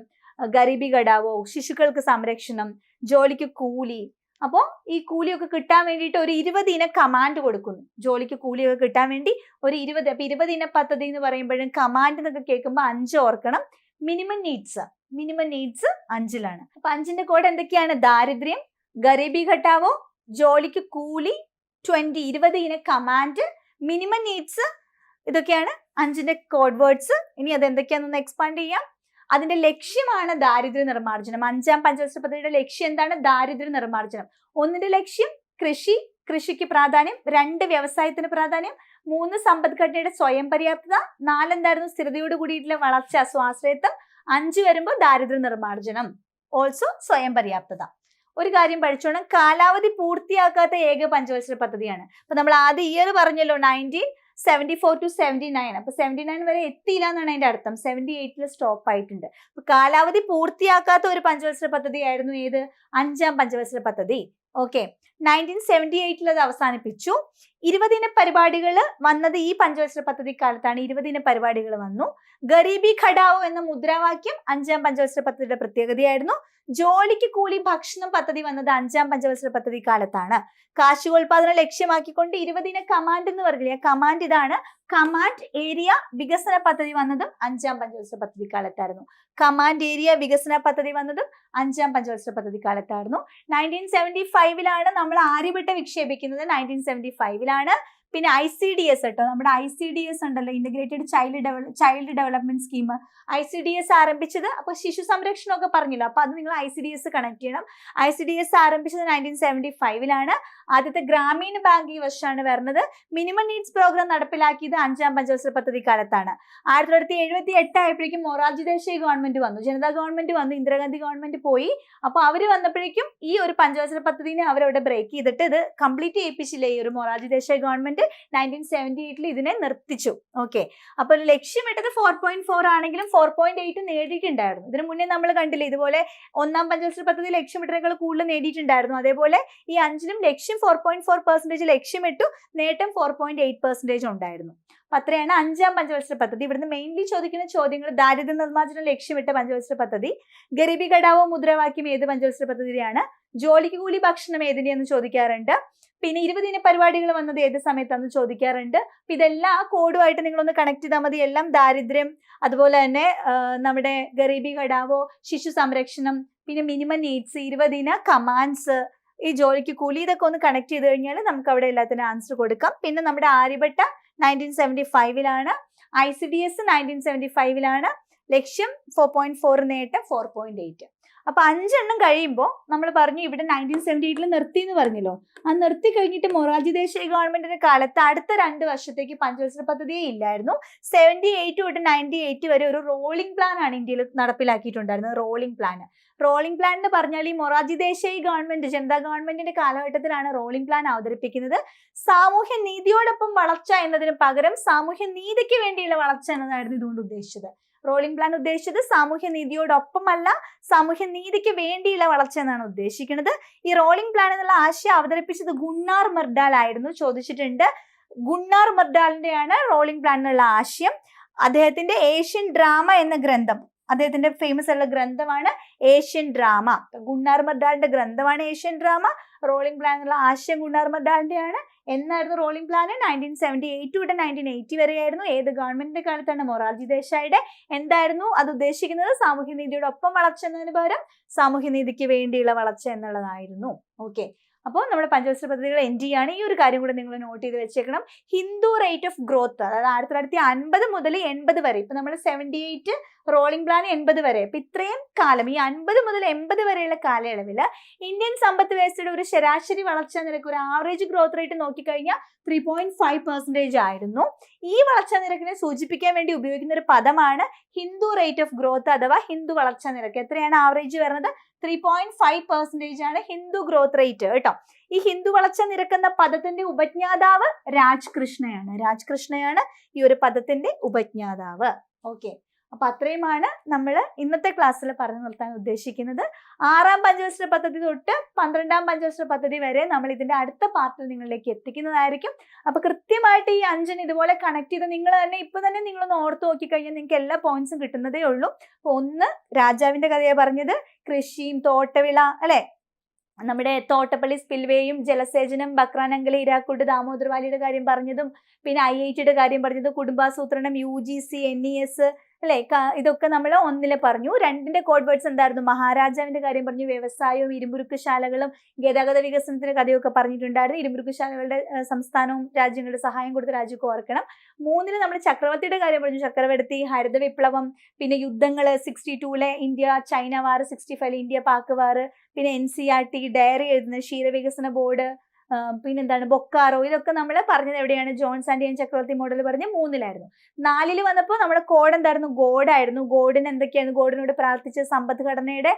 ഗരീബി ഘടാവോ, ശിശുക്കൾക്ക് സംരക്ഷണം, ജോലിക്ക് കൂലി. അപ്പോൾ ഈ കൂലിയൊക്കെ കിട്ടാൻ വേണ്ടിയിട്ട് ഒരു 20 ഇന കമാൻഡ് കൊടുക്കുന്നു. ജോലിക്ക് കൂലിയൊക്കെ കിട്ടാൻ വേണ്ടി ഒരു 20. അപ്പൊ 20 ഇന പദ്ധതി എന്ന് പറയുമ്പോഴും കമാൻഡ് എന്നൊക്കെ കേൾക്കുമ്പോൾ 5 ഓർക്കണം. Minimum needs 5. അപ്പൊ 5ന്റെ കോഡ് എന്തൊക്കെയാണ്? ദാരിദ്ര്യം, ഗരീബി ഘട്ടാവോ, ജോലിക്ക് കൂലി, 20 ഇന കമാൻഡ്, മിനിമം നീഡ്സ്. ഇതൊക്കെയാണ് 5ന്റെ കോഡ് വേർഡ്സ്. ഇനി അത് എന്തൊക്കെയാണെന്ന് എക്സ്പാൻഡ് ചെയ്യാം. അതിന്റെ ലക്ഷ്യമാണ് ദാരിദ്ര്യ നിർമ്മാർജ്ജനം. 5ാം പഞ്ചവത്സര പദ്ധതിയുടെ ലക്ഷ്യം എന്താണ്? ദാരിദ്ര്യ നിർമ്മാർജ്ജനം. 1ന്റെ ലക്ഷ്യം കൃഷിക്ക് പ്രാധാന്യം, 2 വ്യവസായത്തിന് പ്രാധാന്യം, 3 സമ്പദ്ഘടനയുടെ സ്വയം പര്യാപ്തത, 4 എന്തായിരുന്നു? സ്ഥിരതയോട് കൂടിയിട്ടുള്ള വളർച്ച, സ്വാശ്രയത്വം, 5 വരുമ്പോൾ ദാരിദ്ര്യ നിർമ്മാർജ്ജനം, ഓൾസോ സ്വയം പര്യാപ്തത. ഒരു കാര്യം പഠിച്ചോണം, കാലാവധി പൂർത്തിയാക്കാത്ത ഏക പഞ്ചവത്സര പദ്ധതിയാണ്. അപ്പൊ നമ്മൾ ആദ്യ ഇയർ പറഞ്ഞല്ലോ 1974 to 79. അപ്പൊ 79 വരെ എത്തിയില്ല എന്നാണ് അതിന്റെ അർത്ഥം. 78 സ്റ്റോപ്പ് ആയിട്ടുണ്ട്. അപ്പൊ കാലാവധി പൂർത്തിയാക്കാത്ത ഒരു പഞ്ചവത്സര പദ്ധതി ആയിരുന്നു ഏത്? 5ാം പഞ്ചവത്സര പദ്ധതി. ഓക്കെ, 1978 അത് അവസാനിപ്പിച്ചു. 20 ഇന പരിപാടികൾ വന്നത് ഈ പഞ്ചവത്സര പദ്ധതി കാലത്താണ്. 20 ഇന പരിപാടികൾ വന്നു. ഗരീബി ഘടാവോ എന്ന മുദ്രാവാക്യം 5ാം പഞ്ചവത്സര പദ്ധതിയുടെ പ്രത്യേകതയായിരുന്നു. ജോലിക്ക് കൂലി ഭക്ഷണം പദ്ധതി വന്നത് 5ാം പഞ്ചവത്സര പദ്ധതി കാലത്താണ്. കാർഷികോൽപാദനം ലക്ഷ്യമാക്കിക്കൊണ്ട് 20 ഇന കമാൻഡ് എന്ന് പറഞ്ഞില്ലേ, കമാൻഡ് ഇതാണ്. കമാൻഡ് ഏരിയ വികസന പദ്ധതി വന്നതും 5ാം പഞ്ചവത്സര പദ്ധതി കാലത്തായിരുന്നു. കമാൻഡ് ഏരിയ വികസന പദ്ധതി വന്നതും 5ാം പഞ്ചവത്സര പദ്ധതി കാലത്തായിരുന്നു. 1975 നമ്മൾ ആര്യഭട്ട വിക്ഷേപിക്കുന്നത്. 1975 പിന്നെ ICDS കേട്ടോ, നമ്മുടെ ICDS ഉണ്ടല്ലോ, integrated child development scheme, ICDS ആരംഭിച്ചത്. അപ്പൊ ശിശു സംരക്ഷണമൊക്കെ പറഞ്ഞല്ലോ, അപ്പൊ അത് നിങ്ങൾ ICDS കണക്ട് ചെയ്യണം. ICDS ആരംഭിച്ചത് 1975 ആദ്യത്തെ ഗ്രാമീണ ബാങ്ക് ഈ വർഷമാണ് വരുന്നത്. മിനിമം നീഡ്സ് പ്രോഗ്രാം നടപ്പിലാക്കിയത് 5ാം പഞ്ചവത്സര പദ്ധതി കാലത്താണ്. 1978 ആയപ്പോഴേക്കും മൊറാർജി ദേശായി ഗവൺമെന്റ് വന്നു, ജനതാ ഗവൺമെന്റ് വന്നു, ഇന്ദിരാഗാന്ധി ഗവൺമെന്റ് പോയി. അപ്പൊ അവര് വന്നപ്പോഴേക്കും ഈ ഒരു പഞ്ചവത്സര പദ്ധതിനെ അവരവിടെ ബ്രേക്ക് ചെയ്തിട്ട് ഇത് കംപ്ലീറ്റ് ചെയ്യിപ്പിച്ചില്ല. ഈ ഒരു മൊറാർജി ദേശായി ഗവൺമെന്റ് 1978 ഇതിനെ നിർത്തിച്ചു. ഓക്കെ, അപ്പൊ ലക്ഷ്യമിട്ടത് 4.4 ആണെങ്കിലും 4.8 നേടിയിട്ടുണ്ടായിരുന്നു. ഇതിനു മുന്നേ നമ്മൾ കണ്ടില്ലേ, ഇതുപോലെ 1ാം പഞ്ചവത്സര പദ്ധതി ലക്ഷ്യമിട്ടതിനേക്കാൾ കൂടുതൽ നേടിയിട്ടുണ്ടായിരുന്നു. അതേപോലെ ഈ 5ലും ലക്ഷ്യം 4.4% ലക്ഷ്യമിട്ടു, നേട്ടം 4.8% ഉണ്ടായിരുന്നു. അപ്പൊ അത്രയാണ് 5ാം പഞ്ചവത്സര പദ്ധതി. ഇവിടുന്ന് മെയിൻലി ചോദിക്കുന്ന ചോദ്യങ്ങൾ: ദാരിദ്ര്യ നിർമ്മാർജ്ജനം ലക്ഷ്യമിട്ട പഞ്ചവത്സര പദ്ധതി, ഗരീബി ഘടാവോ മുദ്രാവാക്യം ഏത് പഞ്ചവത്സര പദ്ധതിയാണ്, ജോലിക്ക് കൂലി ഭക്ഷണം ഏതിനെയെന്ന് ചോദിക്കാറുണ്ട്. പിന്നെ 20 ഇന പരിപാടികൾ വന്നത് ഏത് സമയത്താണെന്ന് ചോദിക്കാറുണ്ട്. അപ്പൊ ഇതെല്ലാം ആ കോഡുമായിട്ട് നിങ്ങളൊന്ന് കണക്ട് ചെയ്താൽ മതി. എല്ലാം ദാരിദ്ര്യം, അതുപോലെ തന്നെ നമ്മുടെ ഗരീബി ഘടാവോ, ശിശു സംരക്ഷണം, പിന്നെ മിനിമം നീഡ്സ്, 20 ഇന കമാൻഡ്സ്, ഈ ജോലിക്ക് കൂലി, ഇതൊക്കെ ഒന്ന് കണക്ട് ചെയ്ത് കഴിഞ്ഞാൽ നമുക്ക് അവിടെ എല്ലാത്തിനും ആൻസർ കൊടുക്കാം. പിന്നെ നമ്മുടെ ആര്യഭട്ട 1975 ICDS 1975 ലക്ഷ്യം 4.4, നേട്ടം 4.8. അപ്പൊ 5 എണ്ണം കഴിയുമ്പോൾ നമ്മൾ പറഞ്ഞു ഇവിടെ 1978 നിർത്തി എന്ന് പറഞ്ഞല്ലോ. ആ നിർത്തി കഴിഞ്ഞിട്ട് മൊറാർജി ദേശായി ഗവൺമെന്റിന്റെ കാലത്ത് അടുത്ത 2 വർഷത്തേക്ക് പഞ്ചവത്സര പദ്ധതിയേ ഇല്ലായിരുന്നു. 78 തൊട്ട് 98 വരെ ഒരു റോളിംഗ് പ്ലാൻ ആണ് ഇന്ത്യയിൽ നടപ്പിലാക്കിയിട്ടുണ്ടായിരുന്നത്. റോളിംഗ് പ്ലാൻ എന്ന് പറഞ്ഞാൽ ഈ മൊറാർജി ദേശായി ഗവൺമെന്റ്, ജനതാ ഗവൺമെന്റിന്റെ കാലഘട്ടത്തിലാണ് റോളിംഗ് പ്ലാൻ അവതരിപ്പിക്കുന്നത്. സാമൂഹ്യ നീതിയോടൊപ്പം വളർച്ച എന്നതിന് പകരം സാമൂഹ്യ നീതിക്ക് വേണ്ടിയുള്ള വളർച്ച എന്നതായിരുന്നു ഇതുകൊണ്ട് ഉദ്ദേശിച്ചത്. റോളിംഗ് പ്ലാൻ ഉദ്ദേശിച്ചത് സാമൂഹ്യ നീതിയോടൊപ്പമല്ല, സാമൂഹ്യ നീതിക്ക് വേണ്ടിയുള്ള വളർച്ച എന്നാണ് ഉദ്ദേശിക്കുന്നത്. ഈ റോളിംഗ് പ്ലാൻ എന്നുള്ള ആശയം അവതരിപ്പിച്ചത് ഗുണ്ണാർ മിർഡാൽ ആയിരുന്നു. ചോദിച്ചിട്ടുണ്ട്. ഗുണ്ണാർ മിർഡാലിന്റെയാണ് റോളിംഗ് പ്ലാൻ എന്നുള്ള ആശയം. അദ്ദേഹത്തിന്റെ ഏഷ്യൻ ഡ്രാമ എന്ന ഗ്രന്ഥം അദ്ദേഹത്തിന്റെ ഫേമസ് ആയിട്ടുള്ള ഗ്രന്ഥമാണ് ഏഷ്യൻ ഡ്രാമ. ഗുണ്ണാർ മർഡാലിന്റെ ഗ്രന്ഥമാണ് ഏഷ്യൻ ഡ്രാമ. റോളിംഗ് പ്ലാൻ എന്നുള്ള ആശയം ഗുണ്ണാർ മർഡാലിന്റെയാണ്. എന്നായിരുന്നു റോളിംഗ് പ്ലാൻ? 1978 തൊട്ട് 1980 വരെയായിരുന്നു. ഏത് ഗവൺമെന്റിന്റെ കാലത്താണ്? മൊറാർജി ദേശായിയുടെ. എന്തായിരുന്നു അത് ഉദ്ദേശിക്കുന്നത്? സാമൂഹ്യനീതിയുടെ ഒപ്പം വളർച്ച എന്നതിന് പകരം സാമൂഹ്യനീതിക്ക് വേണ്ടിയുള്ള വളർച്ച എന്നുള്ളതായിരുന്നു. ഓക്കെ, അപ്പോൾ നമ്മുടെ പഞ്ചവത്സര പദ്ധതികൾ എൻഡ് ചെയ്യാണ്. ഈ ഒരു കാര്യം കൂടെ നിങ്ങൾ നോട്ട് ചെയ്ത് വെച്ചേക്കണം. ഹിന്ദു റേറ്റ് ഓഫ് ഗ്രോത്ത്, അതായത് 1950 മുതൽ 80 വരെ, ഇപ്പൊ നമ്മൾ 78 റോളിംഗ് പ്ലാൻ 80 വരെ, അപ്പൊ ഇത്രയും കാലം ഈ 50 മുതൽ 80 വരെയുള്ള കാലയളവിൽ ഇന്ത്യൻ സമ്പദ് വ്യവസ്ഥയുടെ ഒരു ശരാശരി വളർച്ചാ നിരക്ക്, ഒരു ആവറേജ് ഗ്രോത്ത് റേറ്റ് നോക്കിക്കഴിഞ്ഞാൽ 3.5% ആയിരുന്നു. ഈ വളർച്ചാ നിരക്കിനെ സൂചിപ്പിക്കാൻ വേണ്ടി ഉപയോഗിക്കുന്ന ഒരു പദമാണ് ഹിന്ദു റേറ്റ് ഓഫ് ഗ്രോത്ത് അഥവാ ഹിന്ദു വളർച്ചാ നിരക്ക്. എത്രയാണ് ആവറേജ് വരുന്നത്? 3.5% ആണ് ഹിന്ദു ഗ്രോത്ത് റേറ്റ് കേട്ടോ. ഈ ഹിന്ദു വളർച്ചാ നിരക്ക് എന്ന പദത്തിന്റെ ഉപജ്ഞാതാവ് രാജ് കൃഷ്ണയാണ്. രാജ് കൃഷ്ണയാണ് ഈ ഒരു പദത്തിന്റെ ഉപജ്ഞാതാവ്. ഓക്കെ, അപ്പൊ അത്രയുമാണ് നമ്മൾ ഇന്നത്തെ ക്ലാസ്സിൽ പറഞ്ഞു നിർത്താൻ ഉദ്ദേശിക്കുന്നത്. 6ാം പഞ്ചവത്സര പദ്ധതി തൊട്ട് 12ാം പഞ്ചവത്സര പദ്ധതി വരെ നമ്മൾ ഇതിന്റെ അടുത്ത പാർട്ടിൽ നിങ്ങളിലേക്ക് എത്തിക്കുന്നതായിരിക്കും. അപ്പൊ കൃത്യമായിട്ട് ഈ 5 ഇതുപോലെ കണക്ട് ചെയ്ത് നിങ്ങൾ തന്നെ ഇപ്പൊ തന്നെ നിങ്ങളൊന്ന് ഓർത്ത് നോക്കിക്കഴിഞ്ഞാൽ നിങ്ങൾക്ക് എല്ലാ പോയിന്റ്സും കിട്ടുന്നതേ ഉള്ളൂ. അപ്പൊ ഒന്ന് രാജാവിന്റെ കഥയാണ് പറഞ്ഞത്, കൃഷിയും തോട്ടവിള അല്ലെ, നമ്മുടെ തോട്ടപ്പള്ളി സ്പിൽവേയും ജലസേചനം, ബക്രാനങ്കൽ ഹീരാക്കുഡ് ദാമോദർവാലിയുടെ കാര്യം പറഞ്ഞതും, പിന്നെ IITയുടെ കാര്യം പറഞ്ഞതും, കുടുംബാസൂത്രണം, UGC, NES അല്ലെ, ഇതൊക്കെ നമ്മൾ 1 പറഞ്ഞു. 2ന്റെ കോഡ് വേർഡ്സ് എന്തായിരുന്നു? മഹാരാജാവിന്റെ കാര്യം പറഞ്ഞു, വ്യവസായവും ഇരുമ്പുരുക്ക് ശാലകളും ഗതാഗത വികസനത്തിന്റെ കഥയൊക്കെ പറഞ്ഞിട്ടുണ്ടായിരുന്നു. ഇരുമ്പുരുക്ക് ശാലകളുടെ സംസ്ഥാനവും രാജ്യങ്ങളുടെ സഹായം കൊടുത്ത രാജ്യമൊക്കെ ഓർക്കണം. 3 നമ്മൾ ചക്രവർത്തിയുടെ കാര്യം പറഞ്ഞു, ചക്രവർത്തി, ഹരിത വിപ്ലവം, പിന്നെ യുദ്ധങ്ങൾ 62 India China war, 65 India Pak war, പിന്നെ NCERT, ഡയറി എഴുതുന്ന ക്ഷീരവികസന ബോർഡ്, പിന്നെന്താണ് ബൊക്കാറോ, ഇതൊക്കെ നമ്മൾ പറഞ്ഞത് എവിടെയാണ്? ജോൺസ് ആൻഡ് ജെയിംസ് ചക്രവർത്തി മോഡൽ പറഞ്ഞ് 3 4 വന്നപ്പോൾ നമ്മുടെ കോഡ് എന്തായിരുന്നു? ഗോഡായിരുന്നു. ഗോഡിന് എന്തൊക്കെയായിരുന്നു? ഗോഡിനോട് പ്രാർത്ഥിച്ച് സമ്പദ്ഘടനയുടെ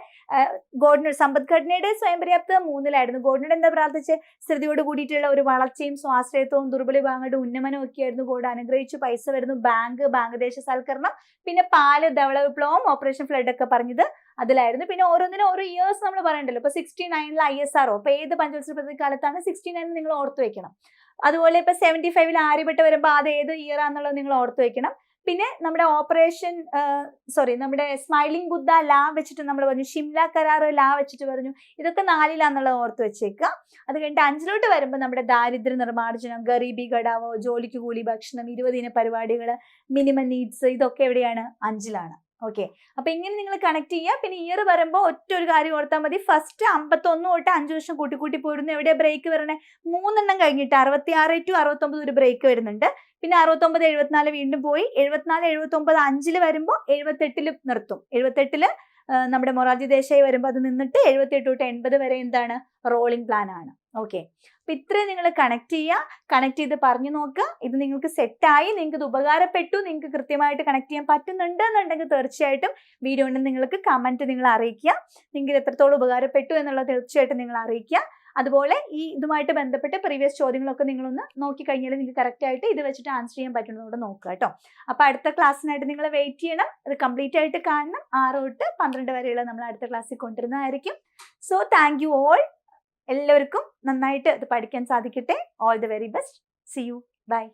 സ്വയം പര്യാപ്തത 3 ഗോഡിനോട് എന്താ പ്രാർത്ഥിച്ച്? സ്ഥിരതയോട് കൂടിയിട്ടുള്ള ഒരു വളർച്ചയും സ്വാശ്രയത്വവും ദുർബല വിഭാഗങ്ങളുടെ ഉന്നമനവും ഒക്കെ ആയിരുന്നു ഗോഡ് അനുഗ്രഹിച്ചു. പൈസ വരുന്നു, ബാങ്ക് ദേശസാൽക്കരണം, പിന്നെ പാല്, ധവള വിപ്ലവം, ഓപ്പറേഷൻ ഫ്ലഡ് ഒക്കെ പറഞ്ഞത് അതിലായിരുന്നു. പിന്നെ ഓരോന്നിനും ഓരോ ഇയേഴ്സ് നമ്മൾ പറയണ്ടല്ലോ. ഇപ്പൊ 69 ISRO, അപ്പൊ ഏത് പഞ്ചവത്സര പദ്ധതി കാലത്താണ് 69 നിങ്ങൾ ഓർത്തു വെക്കണം. അതുപോലെ ഇപ്പൊ 75 ആര്യഭട്ട വരുമ്പോൾ അത് ഏത് ഇയർ ആണെന്നുള്ളത് നിങ്ങൾ ഓർത്തു വെക്കണം. പിന്നെ നമ്മുടെ നമ്മുടെ സ്മൈലിംഗ് ബുദ്ധ ലാ വെച്ചിട്ട് നമ്മൾ പറഞ്ഞു, ഷിംല കരാർ ലാ വെച്ചിട്ട് പറഞ്ഞു. ഇതൊക്കെ 4 ഓർത്ത് വെച്ചേക്കുക. അത് കഴിഞ്ഞിട്ട് 5 വരുമ്പോൾ നമ്മുടെ ദാരിദ്ര്യ നിർമ്മാർജ്ജനം, ഗരീബി ഘടാവോ, ജോലിക്ക് കൂലി, ഭക്ഷണം, 20 പരിപാടികൾ, മിനിമം നീഡ്സ്, ഇതൊക്കെ എവിടെയാണ്? 5. ഓക്കെ, അപ്പൊ ഇങ്ങനെ നിങ്ങൾ കണക്ട് ചെയ്യുക. പിന്നെ ഇയർ വരുമ്പോൾ ഒറ്റ ഒരു കാര്യം ഓർത്താൽ മതി. ഫസ്റ്റ് 51 തൊട്ട് 5 വർഷം കൂട്ടി പോയിരുന്നു. എവിടെയാ ബ്രേക്ക് വരണേ? 3 കഴിഞ്ഞിട്ട് 66 to 69 ഒരു ബ്രേക്ക് വരുന്നുണ്ട്. പിന്നെ 69, 74 വീണ്ടും പോയി. 74, 79 5 വരുമ്പോൾ 78 നിർത്തും. 78 നമ്മുടെ മൊറാർജി ദേശായി വരുമ്പോൾ അത് നിന്നിട്ട് 78 തൊട്ട് 80 വരെ എന്താണ്? റോളിംഗ് പ്ലാൻ ആണ്. ഓക്കെ, അപ്പൊ ഇത്രയും നിങ്ങൾ കണക്ട് ചെയ്ത് പറഞ്ഞു നോക്കുക. ഇത് നിങ്ങൾക്ക് സെറ്റായി, നിങ്ങൾക്ക് ഇത് ഉപകാരപ്പെട്ടു, നിങ്ങൾക്ക് കൃത്യമായിട്ട് കണക്ട് ചെയ്യാൻ പറ്റുന്നുണ്ട് എന്നുണ്ടെങ്കിൽ തീർച്ചയായിട്ടും വീഡിയോ ഉണ്ടെന്ന് നിങ്ങൾക്ക് കമന്റ് നിങ്ങൾ അറിയിക്കുക. നിങ്ങൾക്ക് എത്രത്തോളം ഉപകാരപ്പെട്ടു എന്നുള്ളത് തീർച്ചയായിട്ടും നിങ്ങൾ അറിയിക്കുക. അതുപോലെ ഈ ഇതുമായിട്ട് ബന്ധപ്പെട്ട് പ്രീവിയസ് ചോദ്യങ്ങളൊക്കെ നിങ്ങളൊന്ന് നോക്കിക്കഴിഞ്ഞാൽ നിങ്ങൾക്ക് കറക്റ്റ് ആയിട്ട് ഇത് വെച്ചിട്ട് ആൻസർ ചെയ്യാൻ പറ്റുന്നതുകൊണ്ട് നോക്കുക കേട്ടോ. അപ്പൊ അടുത്ത ക്ലാസ്സിനായിട്ട് നിങ്ങൾ വെയിറ്റ് ചെയ്യണം. അത് കംപ്ലീറ്റ് ആയിട്ട് കാണണം. 6 തൊട്ട് 12 വരെയുള്ള നമ്മൾ അടുത്ത ക്ലാസ്സിൽ കൊണ്ടുവരുന്നതായിരിക്കും. So thank you all. എല്ലാവർക്കും നന്നായിട്ട് ഇത് പഠിക്കാൻ സാധിക്കട്ടെ. All the very best. See you. By.